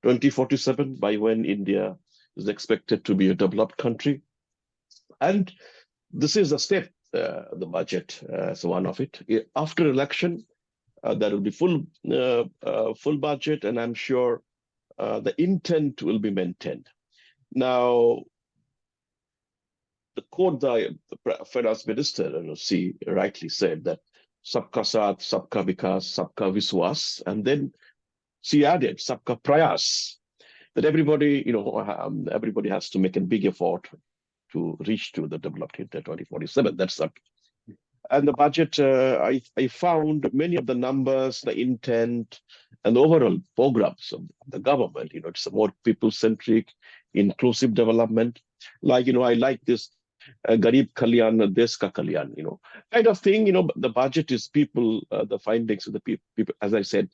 2047, by when India is expected to be a developed country. And this is a step, the budget, so one of it. After election, there will be full budget, and I'm sure the intent will be maintained. Now, the quote the finance minister, rightly said that Sabka Saath, Sabka Vikas, Sabka Viswas, and then she added Sabka Prayas, that everybody has to make a big effort to reach to the developed India 2047. That's up. And the budget, I found many of the numbers, the intent, and the overall programs of the government. It's a more people-centric, inclusive development. Like, I like this Garib Kalyan, Desh Ka Kalyan, kind of thing. The budget is people, the findings of the people. As I said,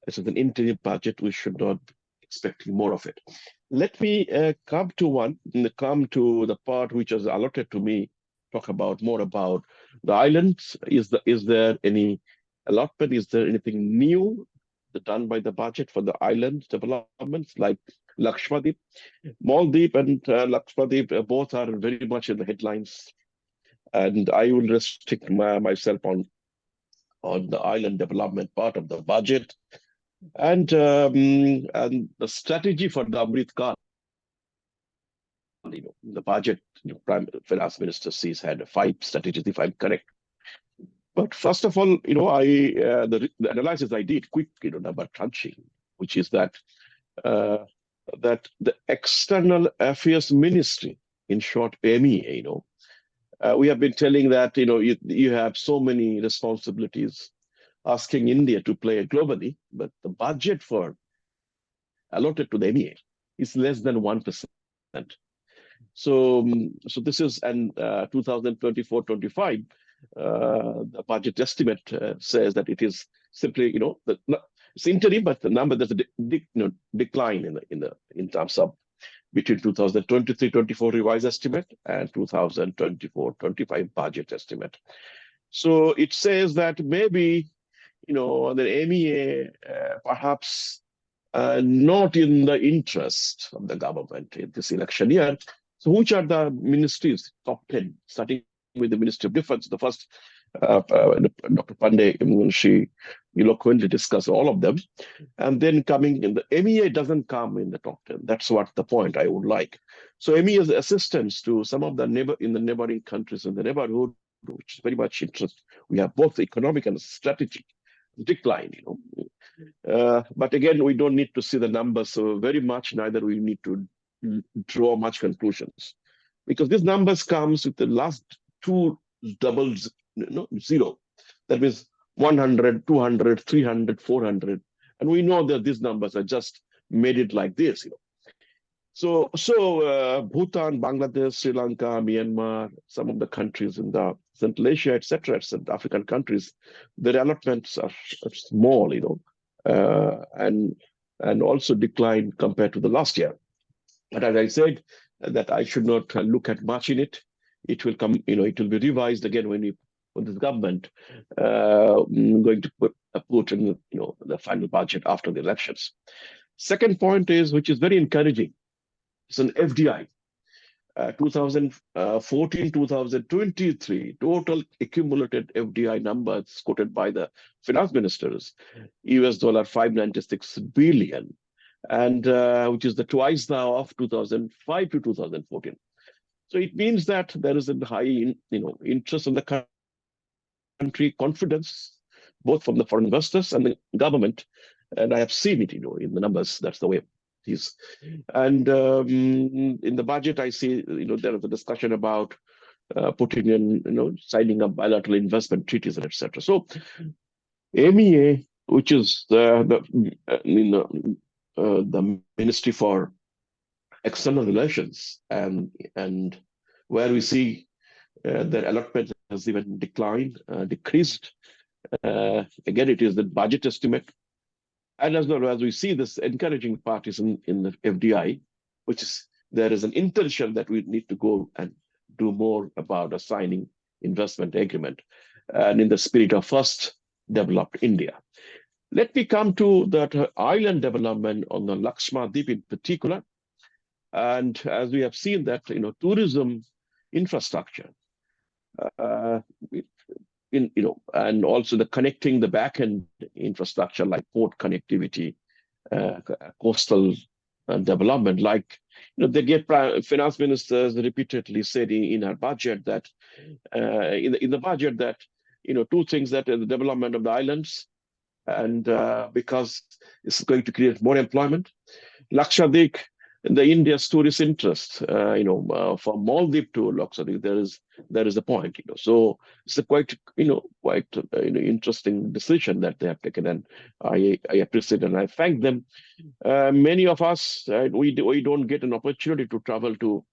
this is an interim budget. We should not expect more of it. Let me come to the part which is allotted to me. Talk about more about the islands. Is there any allotment? Is there anything new done by the budget for the island developments? Like Lakshadweep. Maldives and Lakshadweep both are very much in the headlines, and I will restrict myself on the island development part of the budget, and the strategy for the Amrit Kaal. The budget, Prime Finance Minister says had 5 strategies, if I'm correct. But first of all, the analysis I did, quick, number crunching, which is that that the External Affairs Ministry, in short, MEA, we have been telling that you have so many responsibilities, asking India to play globally, but the budget for allotted to the MEA is less than 1%. So this is, and 2024-25, the budget estimate says that it is simply, it's interim, but the number, there's a decline in terms of between 2023-24 revised estimate and 2024-25 budget estimate. So it says that maybe, the MEA perhaps not in the interest of the government in this election year. So which are the ministries, top 10, starting with the Ministry of Defense? The first, Dr. Pandey, she eloquently discussed all of them. And then coming in, the MEA doesn't come in the top 10. That's what the point I would like. So MEA's assistance to some of the neighboring countries in the neighborhood, which is very much interest. We have both economic and strategic decline, but again, we don't need to see the numbers so very much, neither we need to draw much conclusions, because these numbers comes with the last 2 doubles, 0. That means 100, 200, 300, 400. And we know that these numbers are just made it like this, So Bhutan, Bangladesh, Sri Lanka, Myanmar, some of the countries in the Central Asia, etc., African countries, their allotments are small, and also declined compared to the last year. But as I said, that I should not look at much in it. It will come, it will be revised again when this government going to put in, the final budget after the elections. Second point is, which is very encouraging, it's an FDI. 2014-2023 total accumulated FDI numbers quoted by the finance ministers, US dollar 596 billion, and which is the twice now of 2005 to 2014. So it means that there is a high, interest in the country, confidence, both from the foreign investors and the government. And I have seen it, in the numbers. That's the way it is. And in the budget, I see, there is a discussion about putting in, signing up bilateral investment treaties and etc. So MEA, which is the Ministry for External Relations, and where we see their allotment has even decreased. Again, it is the budget estimate. And as well as we see this encouraging part is in the FDI, which is there is an intention that we need to go and do more about a signing investment agreement, and in the spirit of first developed India. Let me come to that island development on the Lakshadweep in particular. And as we have seen that, tourism infrastructure, and also the connecting the back-end infrastructure like port connectivity, coastal development, like, they get finance ministers repeatedly said in our budget that, in the budget that, 2 things, that the development of the islands, and because it's going to create more employment. Lakshadweep, the India's tourist interest, from Maldives to Lakshadweep, there is a point, So it's a quite interesting decision that they have taken, and I appreciate and I thank them. Many of us, we don't get an opportunity to travel to,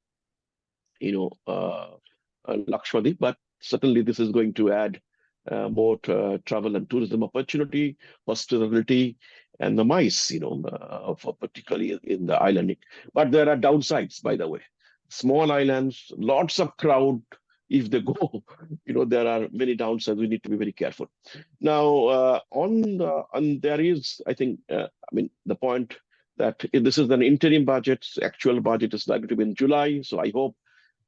Lakshadweep, but certainly this is going to add more travel and tourism opportunity, hospitality, and the mice, for particularly in the island. But there are downsides, by the way. Small islands, lots of crowd. If they go, there are many downsides. We need to be very careful. Now, there is, I think, the point that this is an interim budget. Actual budget is likely to be in July. So I hope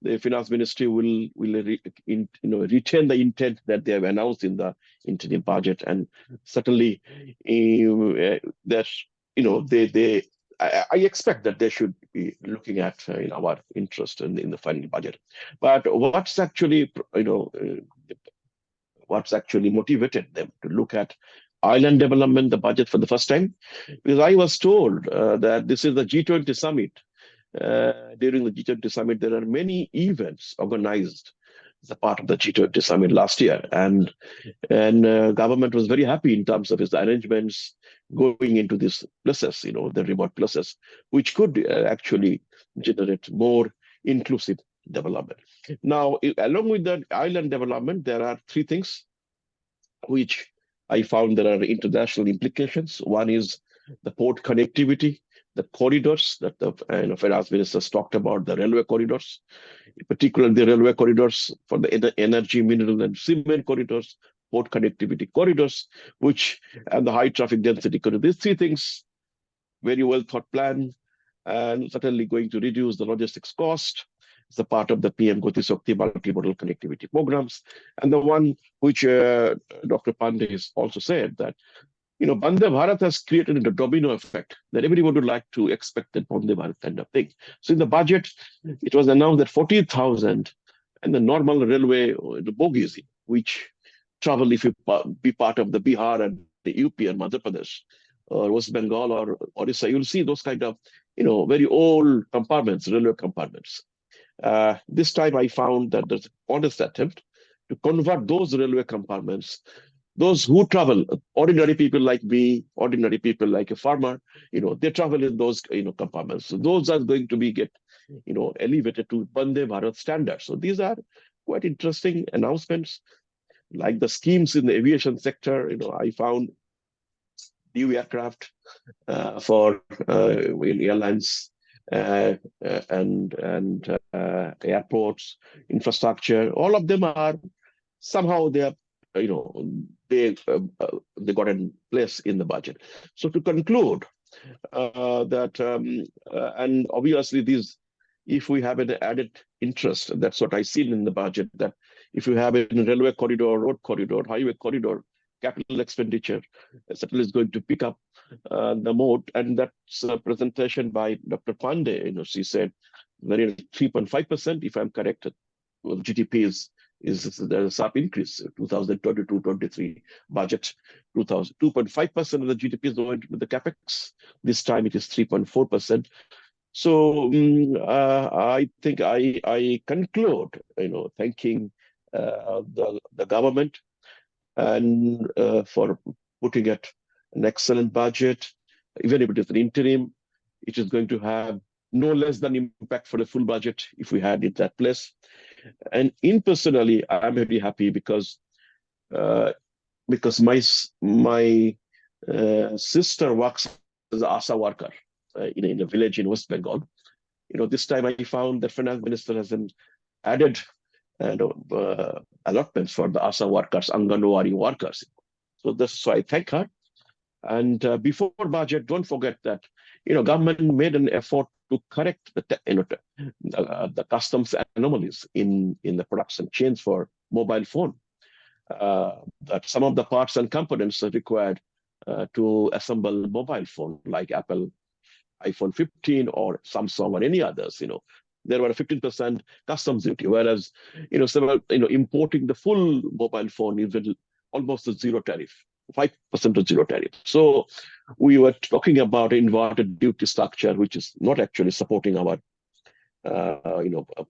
the finance ministry will retain the intent that they have announced in the interim budget, and certainly that I expect that they should be looking at in our interest in the final budget. But what's actually motivated them to look at island development, the budget for the first time? Because I was told that this is the G20 summit. During the G20 summit, there are many events organized as a part of the G20 summit last year, and government was very happy in terms of its arrangements going into these places, the remote places, which could actually generate more inclusive development. Now, along with the island development, there are three things which I found there are international implications. One is the port connectivity, the corridors that the finance ministers talked about, the railway corridors, particularly the railway corridors for the energy, mineral, and cement corridors, port connectivity corridors, and the high traffic density corridors. These three things, very well thought plan, and certainly going to reduce the logistics cost. It's a part of the PM Gati Shakti multimodal connectivity programs. And the one which Dr. Pandey has also said that, Vande Bharat has created a domino effect that everyone would like to expect that Vande Bharat kind of thing. So in the budget, it was announced that 40,000 and the normal railway, the bogies, which travel if you be part of the Bihar and the UP and Madhya Pradesh, or West Bengal or Orissa, you'll see those kind of, very old compartments, railway compartments. This time I found that there's an honest attempt to convert those railway compartments. Those who travel, ordinary people like me, ordinary people like a farmer, they travel in those compartments. So those are going to be elevated to Vande Bharat standards. So these are quite interesting announcements, like the schemes in the aviation sector. I found new aircraft for airlines and airports, infrastructure. All of them are somehow they got in place in the budget. So to conclude, and obviously if we have an added interest, that's what I seen in the budget, that if you have a railway corridor, road corridor, highway corridor, capital expenditure certainly is going to pick up the mode. And that's a presentation by Dr. Pandey. She said very 3.5%, if I'm correct. Well, GDP is there's a sharp increase. 2022-23 budget, 2.5% of the GDP is going to the capex. This time it is 3.4%. So I think I conclude, thanking the government and for putting at an excellent budget. Even if it is an interim, it is going to have no less than impact for the full budget if we had it that place. And personally, I'm very happy because my sister works as an ASA worker in a village in West Bengal. This time I found the finance minister has added allotments for the ASA workers, Anganwadi workers. So I thank her. And before budget, don't forget that government made an effort to correct the customs anomalies in the production chains for mobile phone. That some of the parts and components are required to assemble mobile phone, like Apple iPhone 15 or Samsung or any others. There were a 15% customs duty, whereas importing the full mobile phone is almost a zero tariff. 5% of zero tariff. So we were talking about inverted duty structure, which is not actually supporting our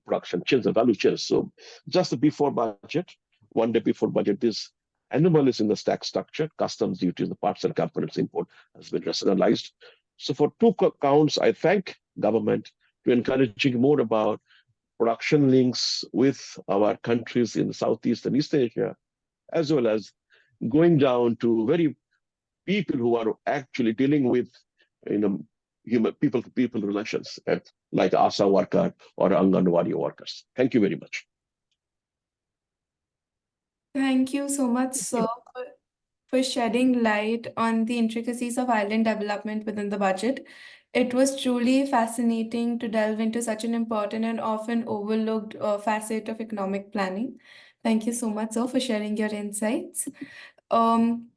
production chains and value chains. So just before budget, one day before budget, this anomalies in the stack structure, customs duties, the parts and components import has been rationalized. So for two counts, I thank government to encouraging more about production links with our countries in Southeast and East Asia, as well as going down to very people who are actually dealing with human people-to-people relations, like ASA worker or Anganwadi workers. Thank you very much. Thank you so much, sir, for shedding light on the intricacies of island development within the budget. It was truly fascinating to delve into such an important and often overlooked facet of economic planning. Thank you so much, sir, for sharing your insights. Um,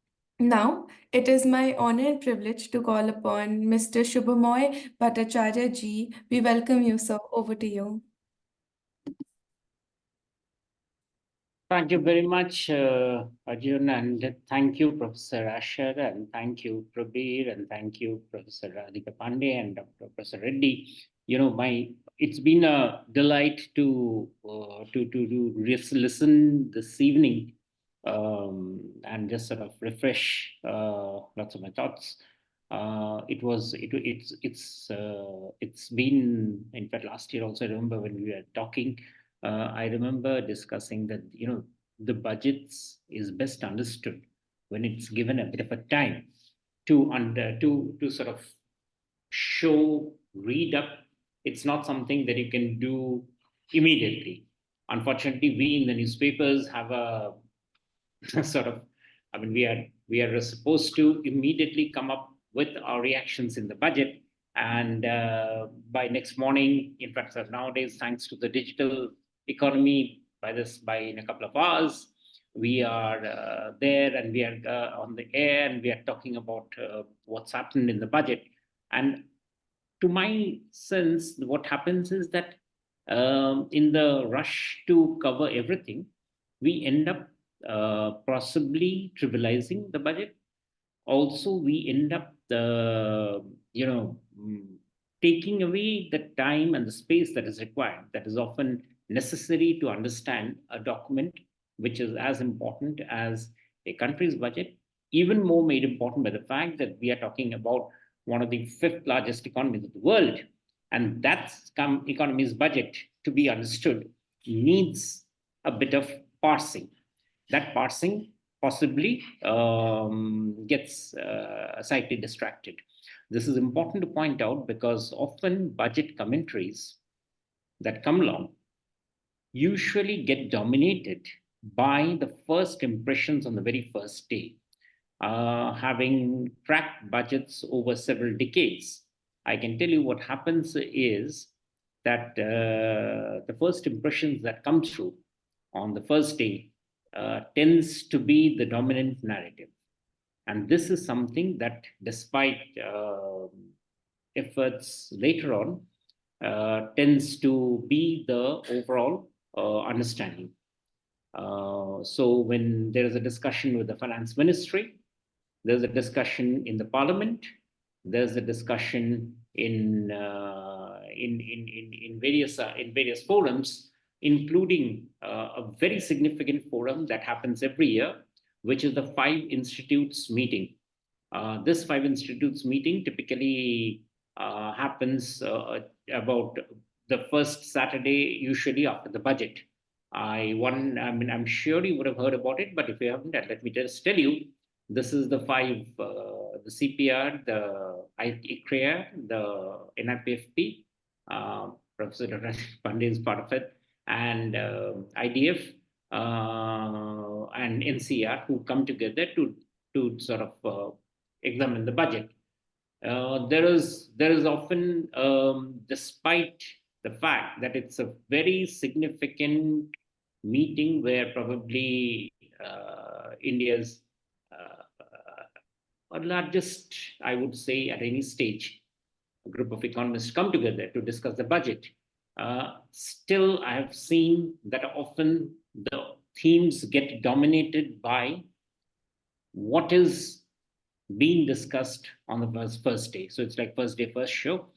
Now, it is my honor and privilege to call upon Mr. Shubhamoy Bhattacharya ji. We welcome you, sir. Over to you. Thank you very much, Arjun, and thank you, Professor Asher, and thank you, Prabir, and thank you, Professor Radhika Pandey and Dr. Professor Reddy. You know, it's been a delight to listen this evening and just sort of refresh lots of my thoughts. It's been, in fact, last year also. I remember when we were talking. I remember discussing that, you know, the budgets is best understood when it's given a bit of a time to sort of show, read up. It's not something that you can do immediately. Unfortunately, we in the newspapers have a sort of, I mean, we are supposed to immediately come up with our reactions in the budget, and by next morning, in fact, nowadays, thanks to the digital economy, by in a couple of hours, we are there and we are on the air and we are talking about what's happened in the budget. And to my sense, what happens is that in the rush to cover everything, we end up possibly trivializing the budget. Also, we end up taking away the time and the space that is required, that is often necessary to understand a document which is as important as a country's budget, even more made important by the fact that we are talking about one of the 5th largest economies of the world. And that economy's budget, to be understood, needs a bit of parsing. That parsing possibly gets slightly distracted. This is important to point out because often budget commentaries that come along usually get dominated by the first impressions on the very first day. Having tracked budgets over several decades, I can tell you what happens is that the first impressions that come through on the first day tends to be the dominant narrative. And this is something that, despite efforts later on, tends to be the overall understanding. So when there is a discussion with the finance ministry, there's a discussion in the parliament, there's a discussion in various forums, including a very significant forum that happens every year, which is the 5 institutes meeting. This 5 institutes meeting typically happens about the first Saturday, usually after the budget. I'm sure you would have heard about it, but if you haven't, let me just tell you. This is the 5, the CPR, the IMPRI, the NIPFP, Professor Pandey is part of it, and IDF and NCR, who come together to sort of examine the budget. There is often, despite the fact that it's a very significant meeting where probably India's largest, I would say, at any stage, a group of economists come together to discuss the budget. Still, I have seen that often the themes get dominated by what is being discussed on the first day. So it's like first day, first show.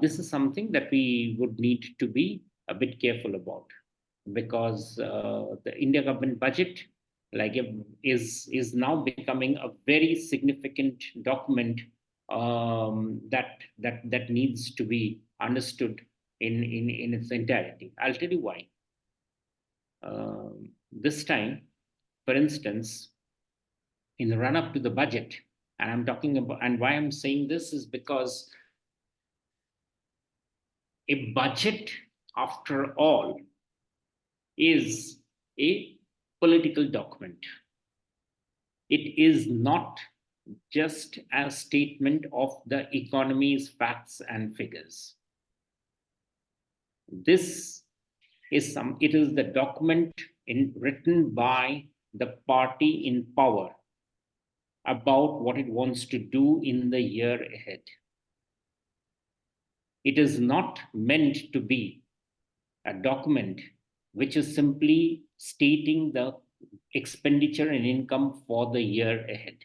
This is something that we would need to be a bit careful about, because the India government budget is now becoming a very significant document that needs to be understood in its entirety. I'll tell you why. This time, for instance, in the run-up to the budget, and I'm talking about, and why I'm saying this is because a budget, after all, is a political document. It is not just a statement of the economy's facts and figures. This is it is the document written by the party in power about what it wants to do in the year ahead. It is not meant to be a document which is simply stating the expenditure and income for the year ahead.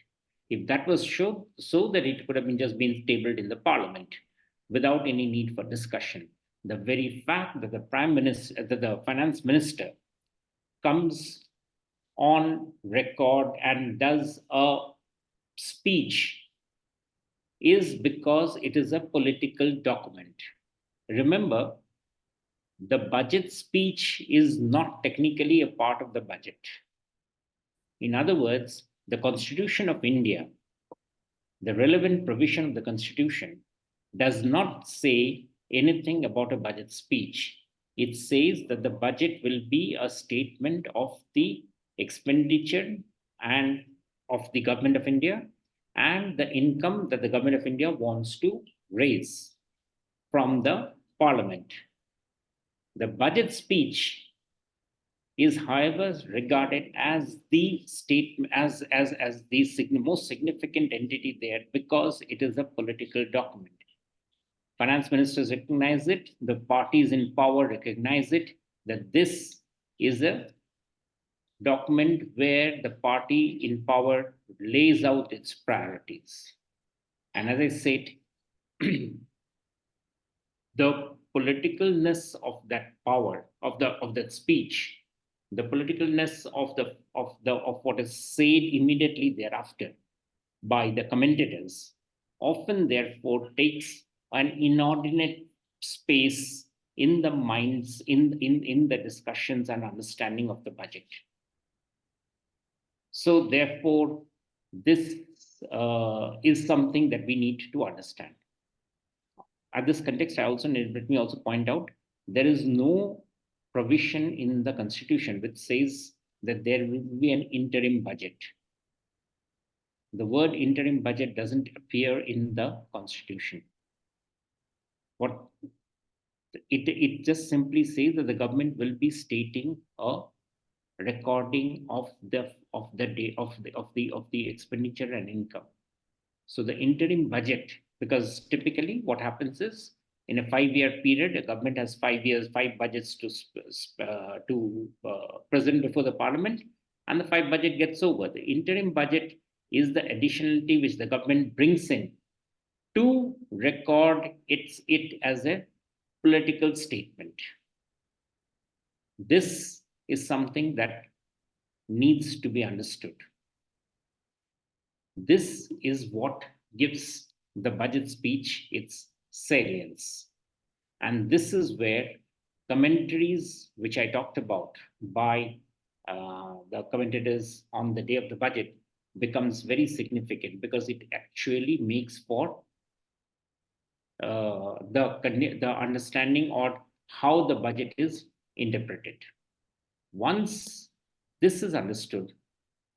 If that was so that it could have been just been tabled in the parliament without any need for discussion. The very fact that the prime minister, that the finance minister comes on record and does a speech is because it is a political document. Remember, the budget speech is not technically a part of the budget. In other words, the Constitution of India, the relevant provision of the Constitution, does not say anything about a budget speech. It says that the budget will be a statement of the expenditure and of the government of India and the income that the government of India wants to raise from the parliament. The budget speech is, however, regarded as the statement, as the most significant entity there because it is a political document. Finance ministers recognize it, the parties in power recognize it, that this is a document where the party in power lays out its priorities. And as I said, the politicalness of that power, of that speech, the politicalness of what is said immediately thereafter by the commentators often therefore takes an inordinate space in the minds, in the discussions and understanding of the budget. So therefore, this is something that we need to understand. At this context, let me also point out, there is no provision in the Constitution which says that there will be an interim budget. The word interim budget doesn't appear in the Constitution. It just simply says that the government will be stating a recording of the expenditure and income. So the interim budget, because typically what happens is in a 5-year period, the government has 5 budgets to present before the parliament, and the 5 budget gets over. The interim budget is the additionality which the government brings in to record it as a political statement. This is something that needs to be understood. This is what gives the budget speech its salience. And this is where commentaries, which I talked about by the commentators on the day of the budget, becomes very significant because it actually makes for the understanding or how the budget is interpreted. Once this is understood,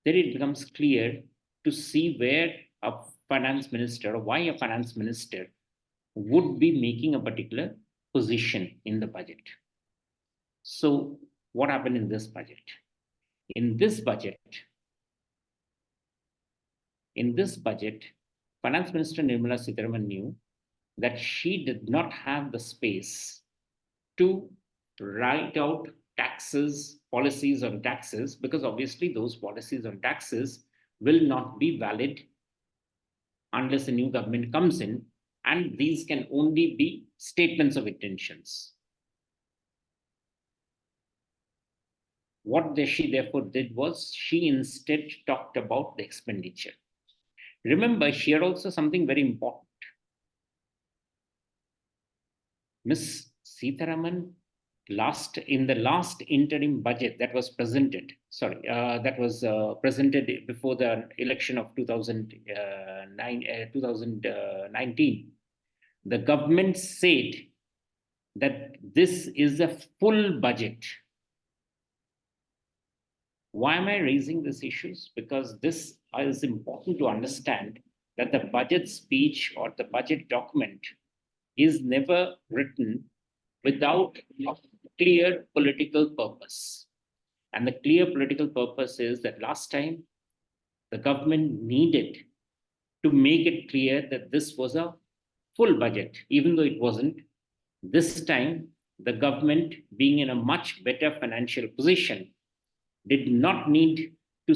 then it becomes clear to see where a finance minister or why a finance minister would be making a particular position in the budget. So what happened in this budget? In this budget, Finance Minister Nirmala Sitharaman knew that she did not have the space to write out policies on taxes, because obviously those policies on taxes will not be valid unless a new government comes in, and these can only be statements of intentions. What she therefore did was she instead talked about the expenditure. Remember here also something very important. Ms. Sitharaman in the last interim budget that was presented, presented before the election of 2019, the government said that this is a full budget. Why am I raising these issues? Because this is important to understand that the budget speech or the budget document is never written without a clear political purpose. And the clear political purpose is that last time the government needed to make it clear that this was a full budget, even though it wasn't. This time, the government, being in a much better financial position, did not need to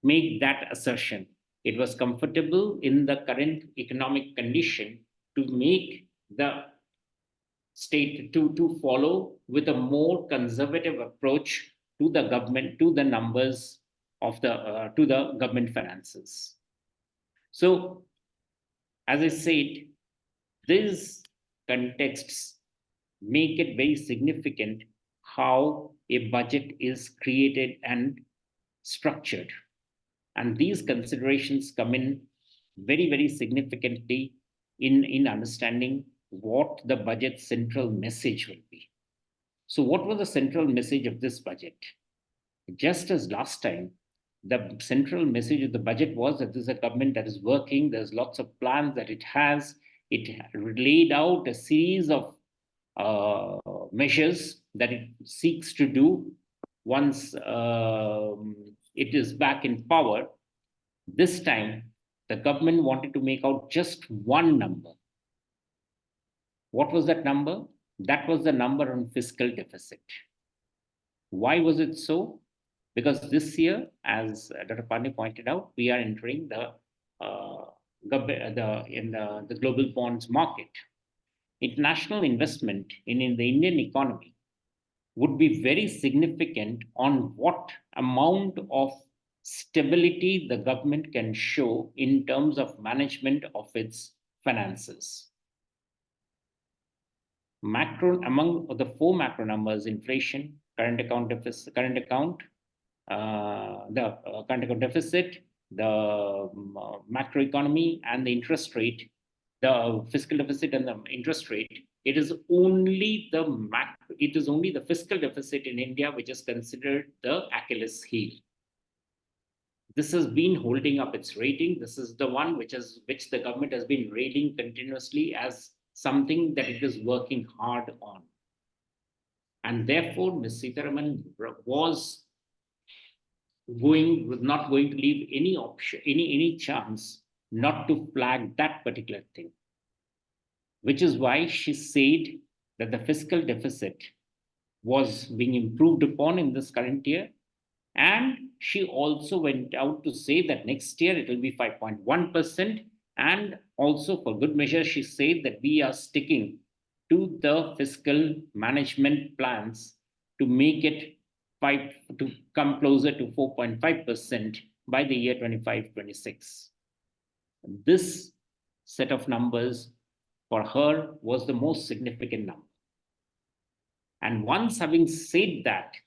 make that assertion. It was comfortable in the current economic condition to make the state to follow with a more conservative approach to the government, to the numbers of to the government finances. So, as I said, these contexts make it very significant how a budget is created and structured. And these considerations come in very, very significantly in understanding what the budget's central message will be. So what was the central message of this budget? Just as last time, the central message of the budget was that this is a government that is working, there's lots of plans that it has, it laid out a series of measures that it seeks to do once it is back in power. This time, the government wanted to make out just one number. What was that number? That was the number on fiscal deficit. Why was it so? Because this year, as Dr. Pandey pointed out, we are entering the global bonds market. International investment in the Indian economy would be very significant on what amount of stability the government can show in terms of management of its finances. Among the four macro numbers, inflation, current account deficit, the current account deficit, the macroeconomy, and the interest rate, the fiscal deficit and the interest rate, it is only the fiscal deficit in India which is considered the Achilles heel. This has been holding up its rating. This is the one which the government has been rating continuously as something that it is working hard on. And therefore, Ms. Sitharaman was not going to leave any option, any chance not to flag that particular thing. Which is why she said that the fiscal deficit was being improved upon in this current year. And she also went out to say that next year it will be 5.1%. And also, for good measure, she said that we are sticking to the fiscal management plans to make it to come closer to 4.5% by the year 25-26. This set of numbers for her was the most significant number. And once having said that,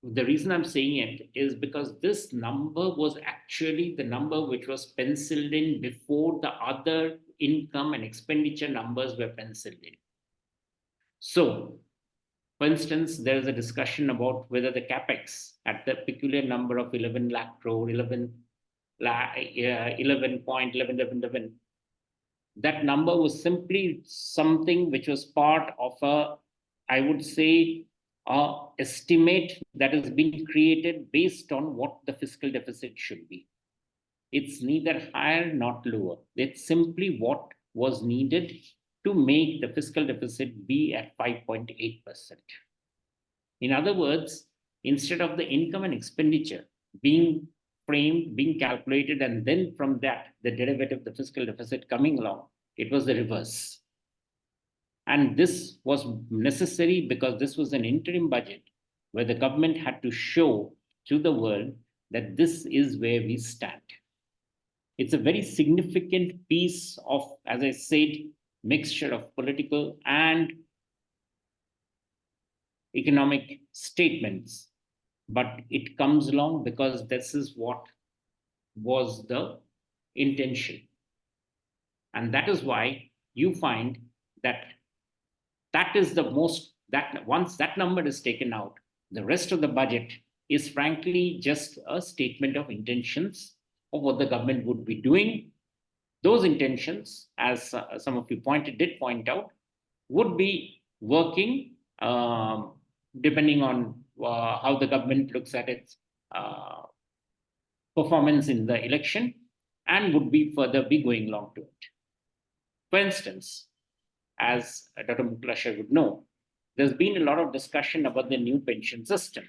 the reason I'm saying it is because this number was actually the number which was penciled in before the other income and expenditure numbers were penciled in. So, for instance, there is a discussion about whether the capex at the peculiar number of 11 lakh crore, 11.1111, that number was simply something which was part of I would say, estimate that has been created based on what the fiscal deficit should be. It's neither higher nor lower. It's simply what was needed to make the fiscal deficit be at 5.8%. In other words, instead of the income and expenditure being framed, being calculated, and then from that, the derivative, the fiscal deficit coming along, it was the reverse. And this was necessary because this was an interim budget where the government had to show to the world that this is where we stand. It's a very significant piece of, as I said, mixture of political and economic statements, but it comes along because this is what was the intention. And that is why you find that that is the most that once that number is taken out, the rest of the budget is frankly just a statement of intentions of what the government would be doing. Those intentions, as some of you did point out, would be working depending on how the government looks at its performance in the election, and would be further be going along to it. For instance, as Dr. Mukul would know, there's been a lot of discussion about the new pension system.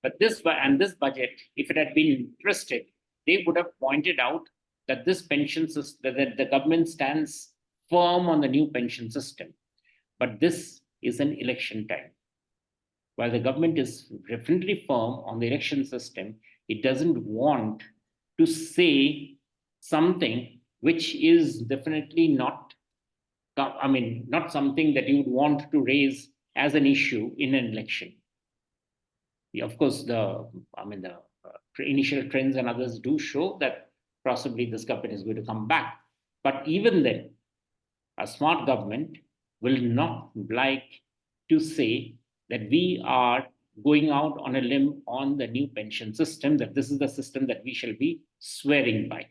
But this budget, if it had been interested, they would have pointed out that this pension system, that the government stands firm on the new pension system. But this is an election time. While the government is definitely firm on the election system, it doesn't want to say something which is definitely not something that you would want to raise as an issue in an election. Of course, the initial trends and others do show that possibly this government is going to come back. But even then, a smart government will not like to say that we are going out on a limb on the new pension system, that this is the system that we shall be swearing by.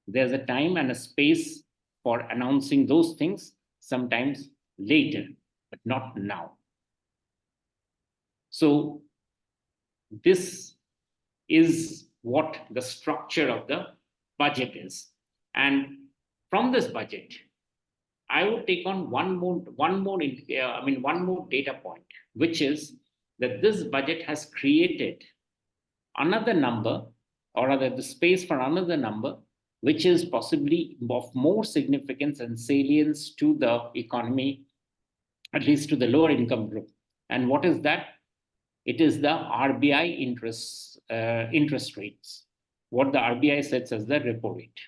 There's a time and a space for announcing those things sometimes later, but not now. So this is what the structure of the budget is. And from this budget, I would take on one more data point, which is that this budget has created another number, or rather the space for another number, which is possibly of more significance and salience to the economy, at least to the lower income group. And what is that? It is the RBI interest rates, what the RBI sets as the repo rate.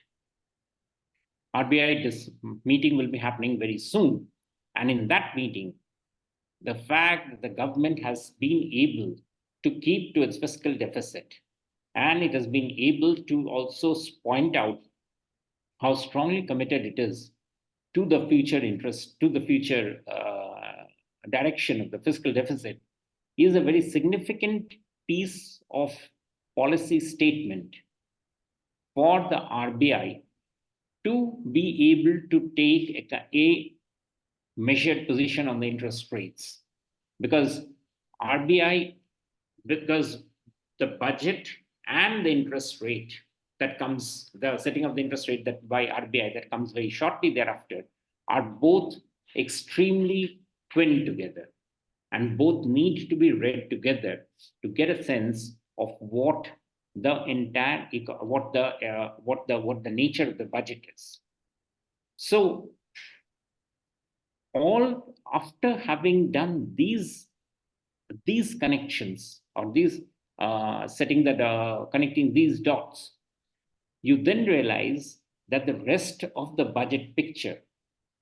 RBI meeting will be happening very soon. And in that meeting, the fact that the government has been able to keep to its fiscal deficit, and it has been able to also point out how strongly committed it is to the future interest, to the future direction of the fiscal deficit, is a very significant piece of policy statement for the RBI to be able to take a measured position on the interest rates. Because the budget and the interest rate that comes, the setting of the interest rate that by RBI that comes very shortly thereafter, are both extremely twinned together, and both need to be read together to get a sense of what the entire what the nature of the budget is. So all after having done these connections, or these connecting these dots, you then realize that the rest of the budget picture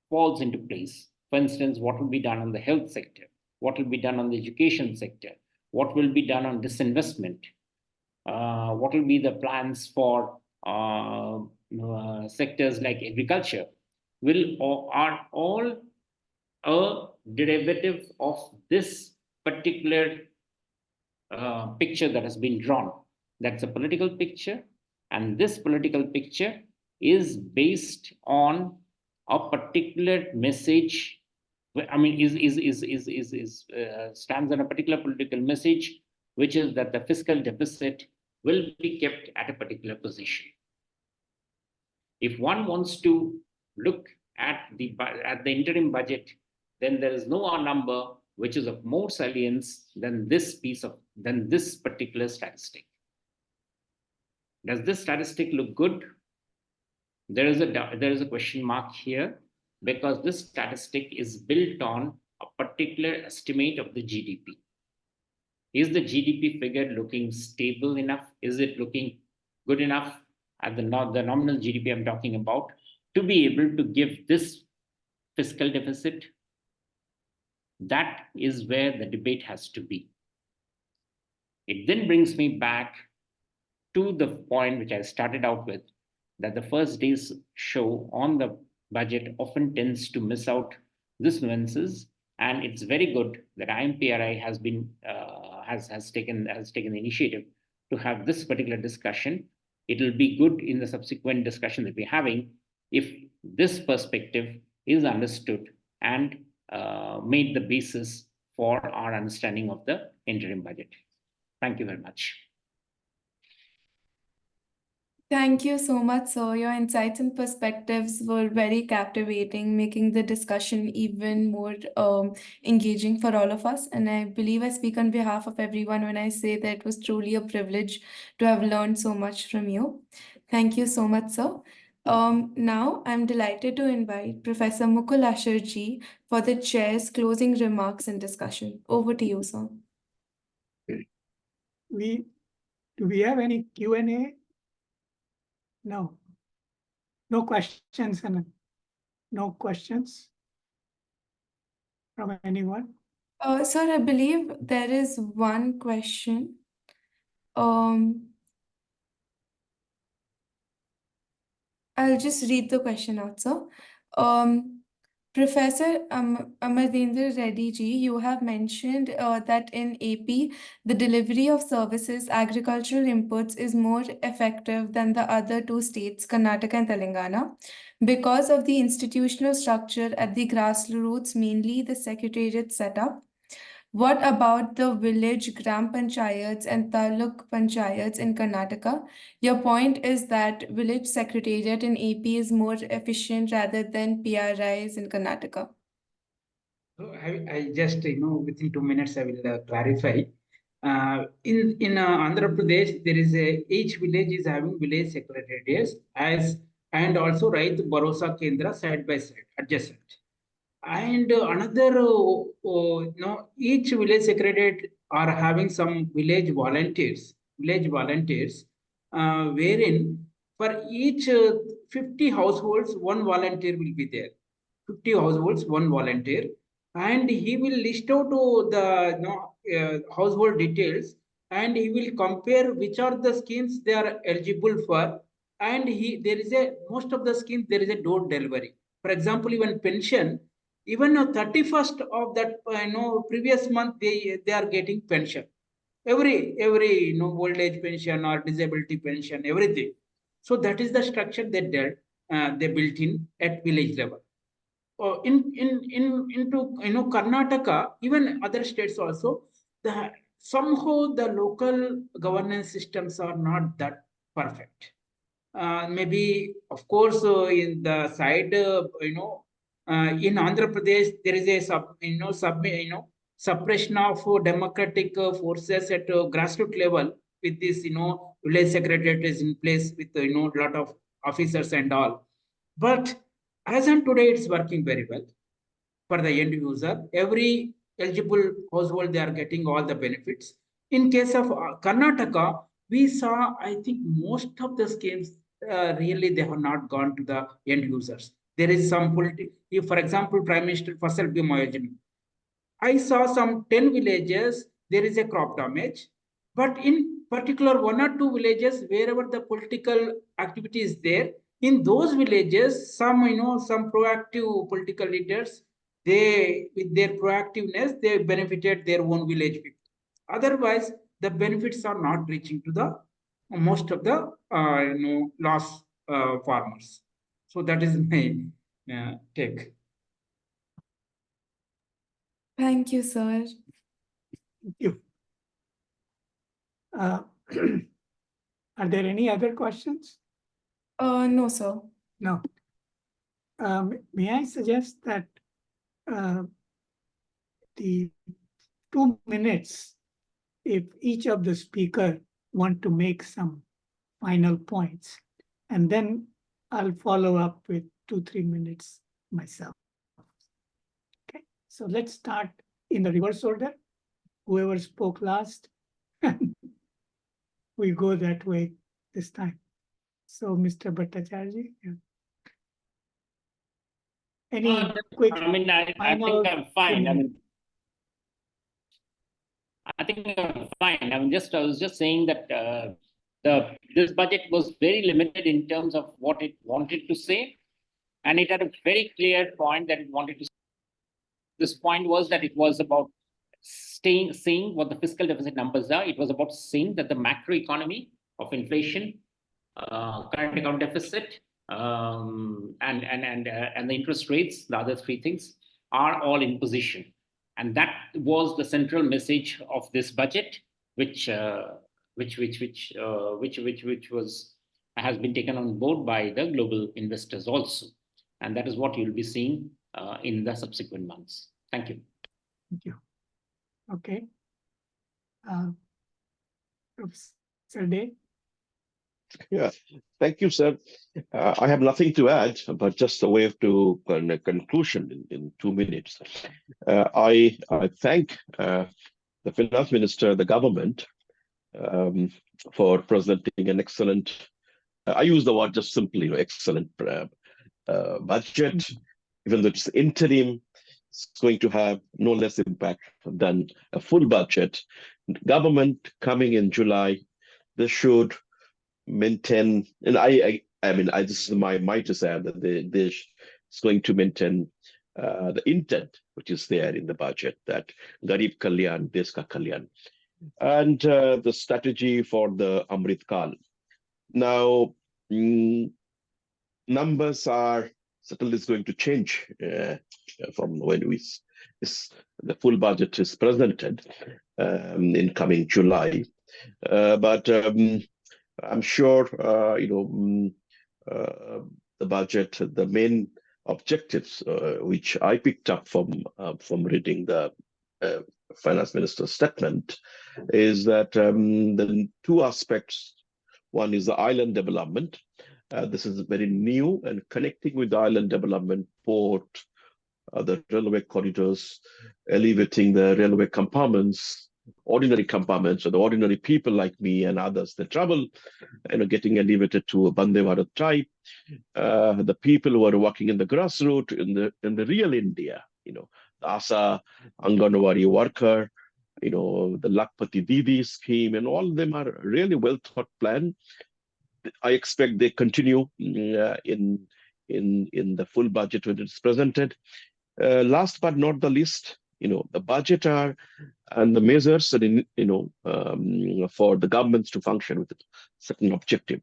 falls into place. For instance, what will be done on the health sector? What will be done on the education sector? What will be done on disinvestment? What will be the plans for sectors like agriculture? Are all a derivative of this particular picture that has been drawn. That's a political picture, and this political picture is based on a particular message. I mean, stands on a particular political message, which is that the fiscal deficit will be kept at a particular position. If one wants to look at the interim budget, then there is no number which is of more salience than this particular statistic. Does this statistic look good? There is a question mark here, because this statistic is built on a particular estimate of the GDP. Is the GDP figure looking stable enough? Is it looking good enough at the nominal GDP I'm talking about, to be able to give this fiscal deficit? That is where the debate has to be. It then brings me back to the point which I started out with, that the first day's show on the budget often tends to miss out these nuances And it's very good that IMPRI has been has taken the initiative to have this particular discussion. It will be good in the subsequent discussion that we're having if this perspective is understood and made the basis for our understanding of the interim budget. Thank you very much. Thank you so much, sir. Your insights and perspectives were very captivating, making the discussion even more engaging for all of us. And I believe I speak on behalf of everyone when I say that it was truly a privilege to have learned so much from you. Thank you so much, sir. Now, I'm delighted to invite Professor Mukul Asherji for the chair's closing remarks and discussion. Over to you, sir. Do we have any Q&A? No. No questions and no questions from anyone? Sir, I believe there is one question. I'll just read the question out, sir. Professor Amarendra Reddy ji, you have mentioned that in AP, the delivery of services, agricultural inputs is more effective than the other two states, Karnataka and Telangana, because of the institutional structure at the grassroots, mainly the secretariat setup. What about the village gram panchayats and taluk panchayats in Karnataka? Your point is that village secretariat in AP is more efficient rather than PRIs in Karnataka. So I just, within 2 minutes, I will clarify. In Andhra Pradesh, there is each village is having village secretariats and also Raitu Bharosa Kendra side by side, adjacent. And another, each village secretariat are having some village volunteers, wherein for each 50 households, one volunteer will be there. 50 households, one volunteer, and he will list out the household details, and he will compare which are the schemes they are eligible for, and there is most of the schemes there is a door delivery. For example, even pension, even 31st of that previous month they are getting pension, every old age pension or disability pension, everything. So that is the structure they built in at village level. Into Karnataka, even other states also, somehow the local governance systems are not that perfect. Maybe, of course, in the side, in Andhra Pradesh, there is a suppression of democratic forces at grassroots level with this, village secretariat is in place with, lot of officers and all. But as on today, it's working very well for the end user. Every eligible household, they are getting all the benefits. In case of Karnataka, we saw, I think, most of the schemes really they have not gone to the end users. There is some political, for example, Prime Minister Fasal Bima Yojana. I saw some 10 villages, there is a crop damage, but in particular 1 or 2 villages, wherever the political activity is there, in those villages, some proactive political leaders, they, with their proactiveness, they benefited their own village people. Otherwise, the benefits are not reaching to the most of the lost farmers. So that is my take. Thank you, sir. Thank you. Are there any other questions? No, sir. No. May I suggest that the 2 minutes, if each of the speaker want to make some final points, and then I'll follow up with 2-3 minutes myself. Okay, so let's start in the reverse order. Whoever spoke last, we go that way this time. So, Mr. Bhattacharya, yeah. Any quick? I mean, I think I'm fine. I think I'm fine. I was just saying that this budget was very limited in terms of what it wanted to say, and it had a very clear point that it wanted to say. this point was that it was about saying what the fiscal deficit numbers are. It was about saying that the macroeconomy of inflation, current account deficit, and the interest rates, the other three things, are all in position. And that was the central message of this budget, which has been taken on board by the global investors also. And that is what you'll be seeing in the subsequent months. Thank you. Thank you. Okay. Professor Day. Yeah, thank you, sir. I have nothing to add, but just a way to a conclusion in 2 minutes. I thank the finance minister, the government, for presenting an excellent, I use the word just simply, excellent budget. Even though it's interim, it's going to have no less impact than a full budget. Government coming in July, they should maintain, and I mean, this is my desire that it's going to maintain the intent which is there in the budget, that Garib Kalyan, Desh Ka Kalyan, and the strategy for the Amrit Kal. Now, numbers are certainly going to change from when the full budget is presented in coming July, but I'm sure the budget, the main objectives which I picked up from reading the finance minister's statement is that the two aspects. One is the island development. This is very new, and connecting with the island development, port, the railway corridors, elevating the railway compartments, ordinary compartments, so the ordinary people like me and others that travel, getting elevated to a Bande Bharat type. The people who are working in the grassroots, in the real India, the ASA, Anganwadi worker, the Lakpati Didi scheme, and all of them are really well thought plan. I expect they continue in the full budget when it's presented. Last but not the least, the budget and the measures for the governments to function with a certain objective.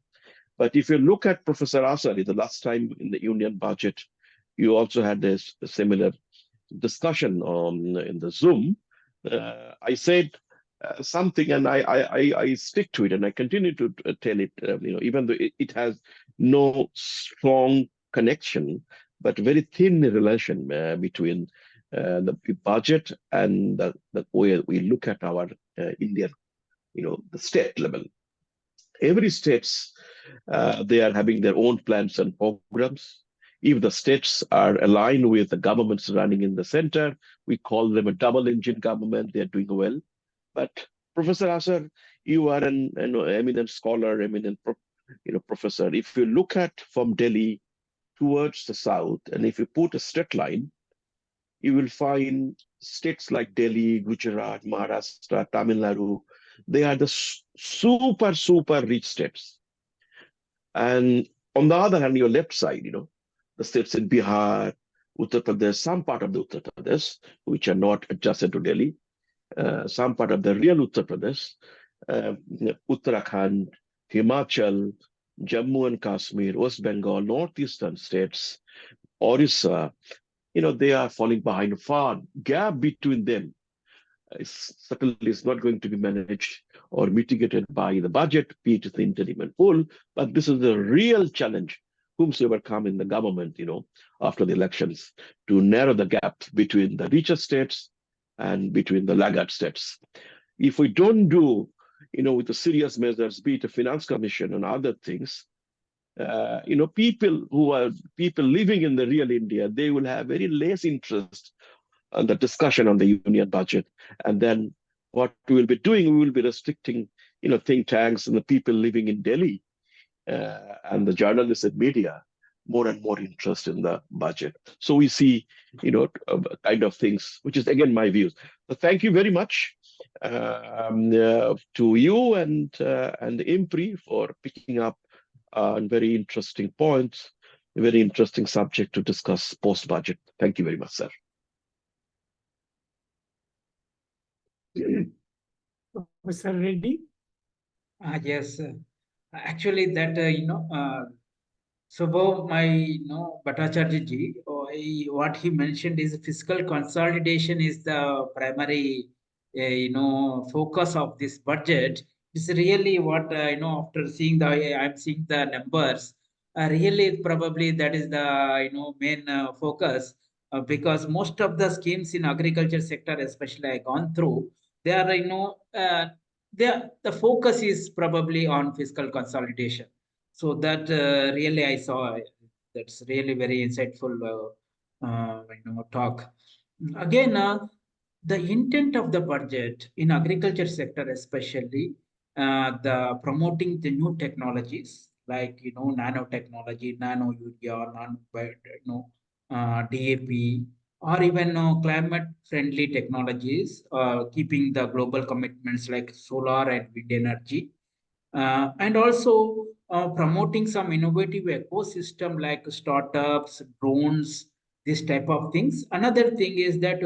But if you look at Professor Asari, the last time in the union budget, you also had this similar discussion in the Zoom. I said something, and I stick to it, and I continue to tell it. Even though it has no strong connection, but very thin relation between the budget and the way we look at our Indian, the state level. Every states, they are having their own plans and programs. If the states are aligned with the governments running in the center, we call them a double engine government. They're doing well. But Professor Asar, you are an eminent scholar, eminent professor. If you look at from Delhi towards the south, and if you put a straight line, you will find states like Delhi, Gujarat, Maharashtra, Tamil Nadu. They are the super, super rich states. And on the other hand, your left side, the states in Bihar, Uttar Pradesh, some part of the Uttar Pradesh, which are not adjacent to Delhi, some part of the real Uttar Pradesh, Uttarakhand, Himachal, Jammu and Kashmir, West Bengal, northeastern states, Orissa, they are falling behind. Far gap between them certainly is not going to be managed or mitigated by the budget, be it the interim and full, but this is the real challenge, whomsoever come in the government, after the elections, to narrow the gap between the richer states and between the laggard states. If we don't do, with the serious measures, be it a finance commission and other things, people living in the real India, they will have very less interest on the discussion on the union budget. And then what we will be doing, we will be restricting, think tanks and the people living in Delhi and the journalists and media more and more interest in the budget. So we see, kind of things, which is again my views. So thank you very much to you and IMPRI for picking up very interesting points, a very interesting subject to discuss post-budget. Thank you very much, sir. Professor Reddy? Yes, actually that, Subhav, Bhattacharya ji, what he mentioned is fiscal consolidation is the primary, focus of this budget. It's really what, after seeing I'm seeing the numbers, really probably that is the, main focus, because most of the schemes in agriculture sector, especially I gone through, they are, the focus is probably on fiscal consolidation. So that really I saw, that's really very insightful talk. Again, the intent of the budget in agriculture sector, especially the promoting the new technologies like nanotechnology, nano urea, DAP, or even climate friendly technologies, keeping the global commitments like solar and wind energy, and also promoting some innovative ecosystem like startups, drones, this type of things. Another thing is that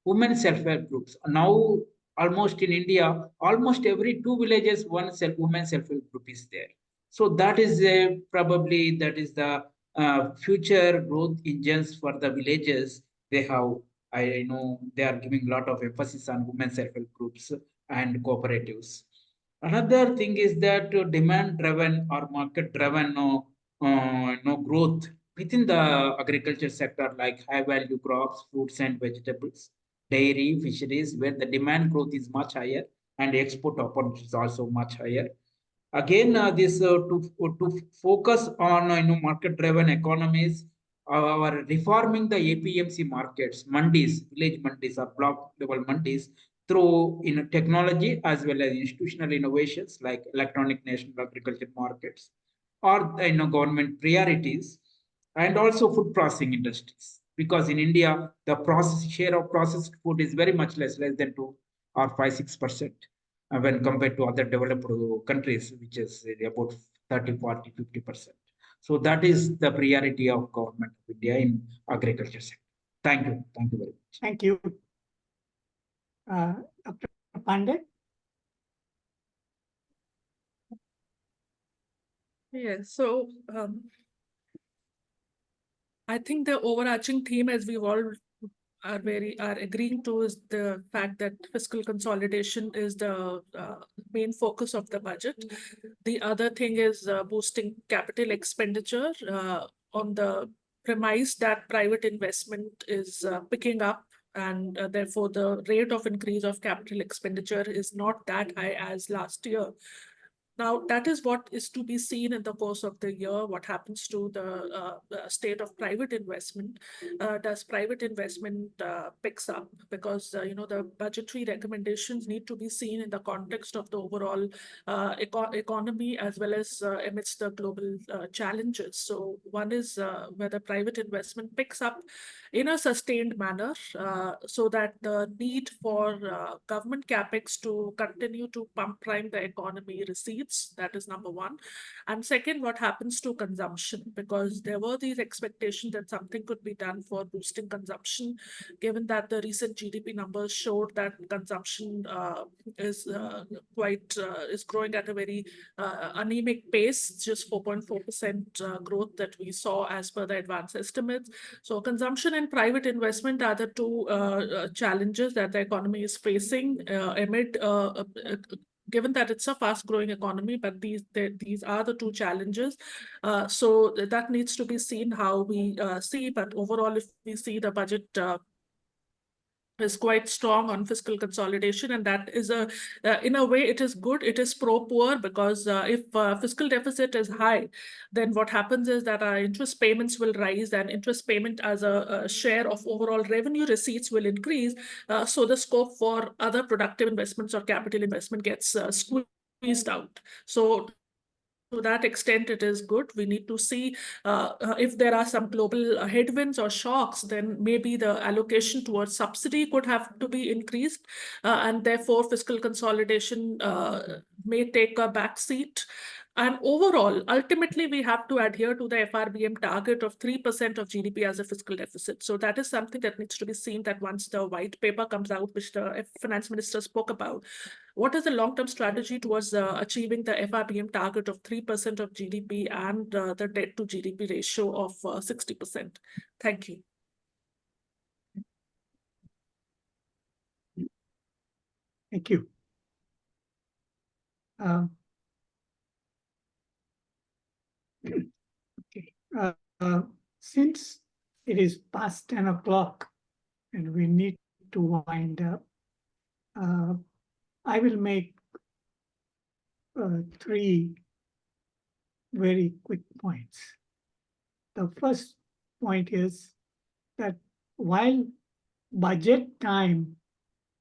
women self-help groups now, almost in India, almost every two villages one women self-help group is there. So that is probably that is the future growth engines for the villages. They have, I know they are giving a lot of emphasis on women self-help groups and cooperatives. Another thing is that demand-driven or market-driven growth within the agriculture sector, like high-value crops, fruits and vegetables, dairy, fisheries, where the demand growth is much higher and export opportunity is also much higher. Again, this to focus on market-driven economies, or reforming the APMC markets, mandis, village mandis or block level mandis, through technology as well as institutional innovations like electronic national agriculture markets, or government priorities, and also food processing industries. Because in India, the process share of processed food is very much less than 2 or 5, 6%, when compared to other developed countries, which is about 30, 40, 50%. So that is the priority of government of India in agriculture sector. Thank you. Thank you very much. Thank you. Dr. Pandey? Yes, so I think the overarching theme, as we all are agreeing to, is the fact that fiscal consolidation is the main focus of the budget. The other thing is boosting capital expenditure on the premise that private investment is picking up, and therefore the rate of increase of capital expenditure is not that high as last year. Now, that is what is to be seen in the course of the year. What happens to the state of private investment? Does private investment picks up? Because the budgetary recommendations need to be seen in the context of the overall economy, as well as amidst the global challenges. So one is whether private investment picks up in a sustained manner, so that the need for government capex to continue to pump prime the economy recedes. That is number one. And second, what happens to consumption? Because there were these expectations that something could be done for boosting consumption, given that the recent GDP numbers showed that consumption is growing at a very anemic pace, just 4.4% growth that we saw as per the advanced estimates. So consumption and private investment are the two challenges that the economy is facing amid given that it's a fast-growing economy, but these are the two challenges. So that needs to be seen how we see. But overall, if we see the budget is quite strong on fiscal consolidation, and that is in a way it is good. It is pro-poor, because if fiscal deficit is high, then what happens is that our interest payments will rise, and interest payment as a share of overall revenue receipts will increase. So the scope for other productive investments or capital investment gets squeezed out. So to that extent, it is good. We need to see if there are some global headwinds or shocks, then maybe the allocation towards subsidy could have to be increased, and therefore fiscal consolidation may take a back seat. And overall, ultimately, we have to adhere to the FRBM target of 3% of GDP as a fiscal deficit. So that is something that needs to be seen, that once the white paper comes out, which the finance minister spoke about, what is the long-term strategy towards achieving the FRBM target of 3% of GDP and the debt to GDP ratio of 60%? Thank you. Thank you. Okay. Since it is past 10 o'clock and we need to wind up, I will make 3 very quick points. The first point is that while budget time,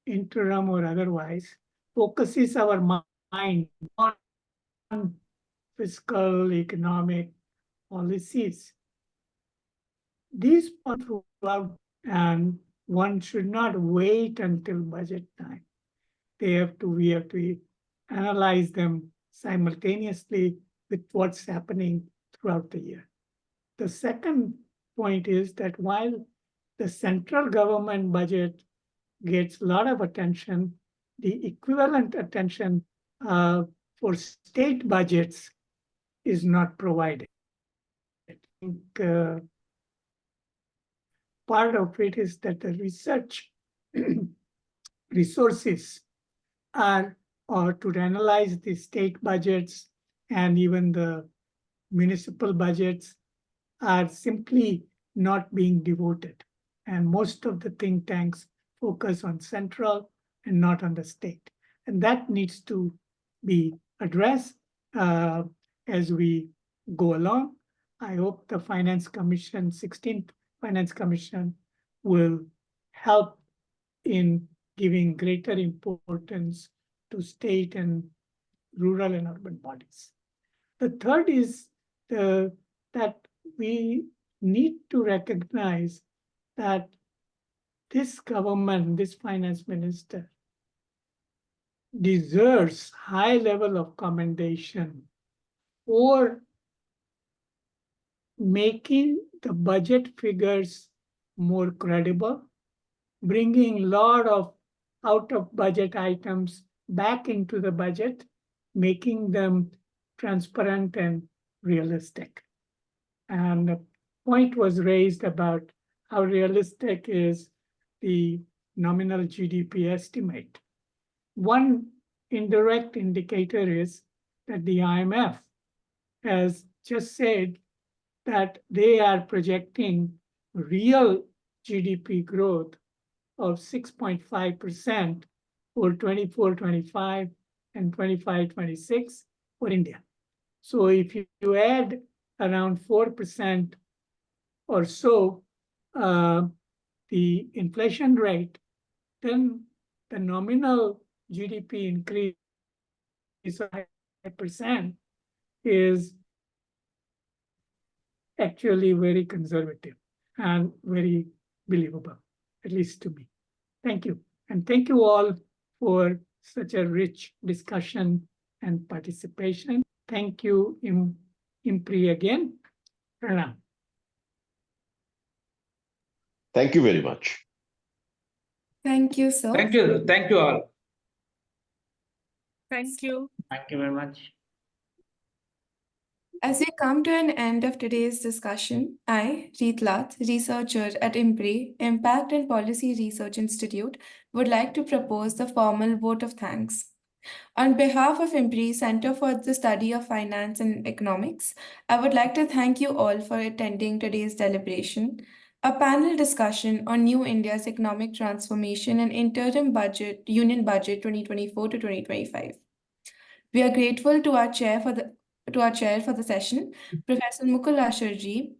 interim or otherwise, focuses our mind on fiscal, economic policies, these are throughout, and one should not wait until budget time. We have to analyze them simultaneously with what's happening throughout the year. The second point is that while the central government budget gets a lot of attention, the equivalent attention for state budgets is not provided. I think part of it is that the research resources are to analyze the state budgets and even the municipal budgets are simply not being devoted. And most of the think tanks focus on central and not on the state. And that needs to be addressed as we go along. I hope the Finance Commission, 16th Finance Commission, will help in giving greater importance to state and rural and urban bodies. The third is that we need to recognize that this government, this finance minister, deserves high level of commendation for making the budget figures more credible, bringing a lot of out of budget items back into the budget, making them transparent and realistic. And a point was raised about how realistic is the nominal GDP estimate. One indirect indicator is that the IMF has just said that they are projecting real GDP growth of 6.5% for 24-25 and 25-26 for India. So if you add around 4% or so the inflation rate, then the nominal GDP increase of 5% is actually very conservative and very believable, at least to me. Thank you. And thank you all for such a rich discussion and participation. Thank you, IMPRI again. Pranam. Thank you very much. Thank you, sir. Thank you. Thank you all. Thank you. Thank you very much. As we come to an end of today's discussion, I, Reetlath, researcher at IMPRI, Impact and Policy Research Institute, would like to propose the formal vote of thanks. On behalf of IMPRI Center for the Study of Finance and Economics, I would like to thank you all for attending today's deliberation, a panel discussion on New India's economic transformation and interim budget, Union Budget 2024 to 2025. We are grateful to our chair for the session, Professor Mukul Asherji,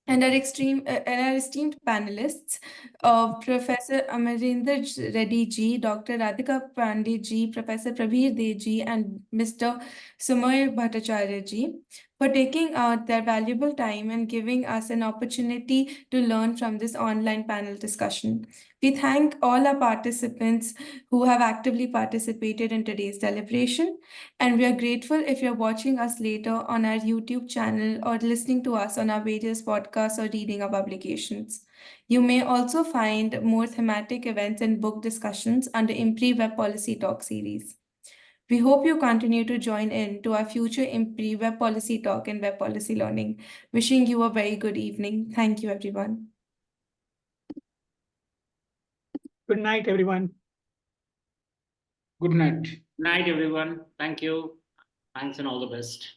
and our esteemed panelists, Professor Amarendra Reddy ji, Dr. Radhika Pandey ji, Professor Prabir De ji, and Mr. Sumoy Bhattacharya ji. for taking out their valuable time and giving us an opportunity to learn from this online panel discussion. We thank all our participants who have actively participated in today's deliberation, and we are grateful if you're watching us later on our YouTube channel or listening to us on our various podcasts or reading our publications. You may also find more thematic events and book discussions under IMPRI Web Policy Talk series. We hope you continue to join in to our future IMPRI Web Policy Talk and Web Policy Learning. Wishing you a very good evening. Thank you, everyone. Good night, everyone. Good night. Night, everyone. Thank you. Thanks and all the best.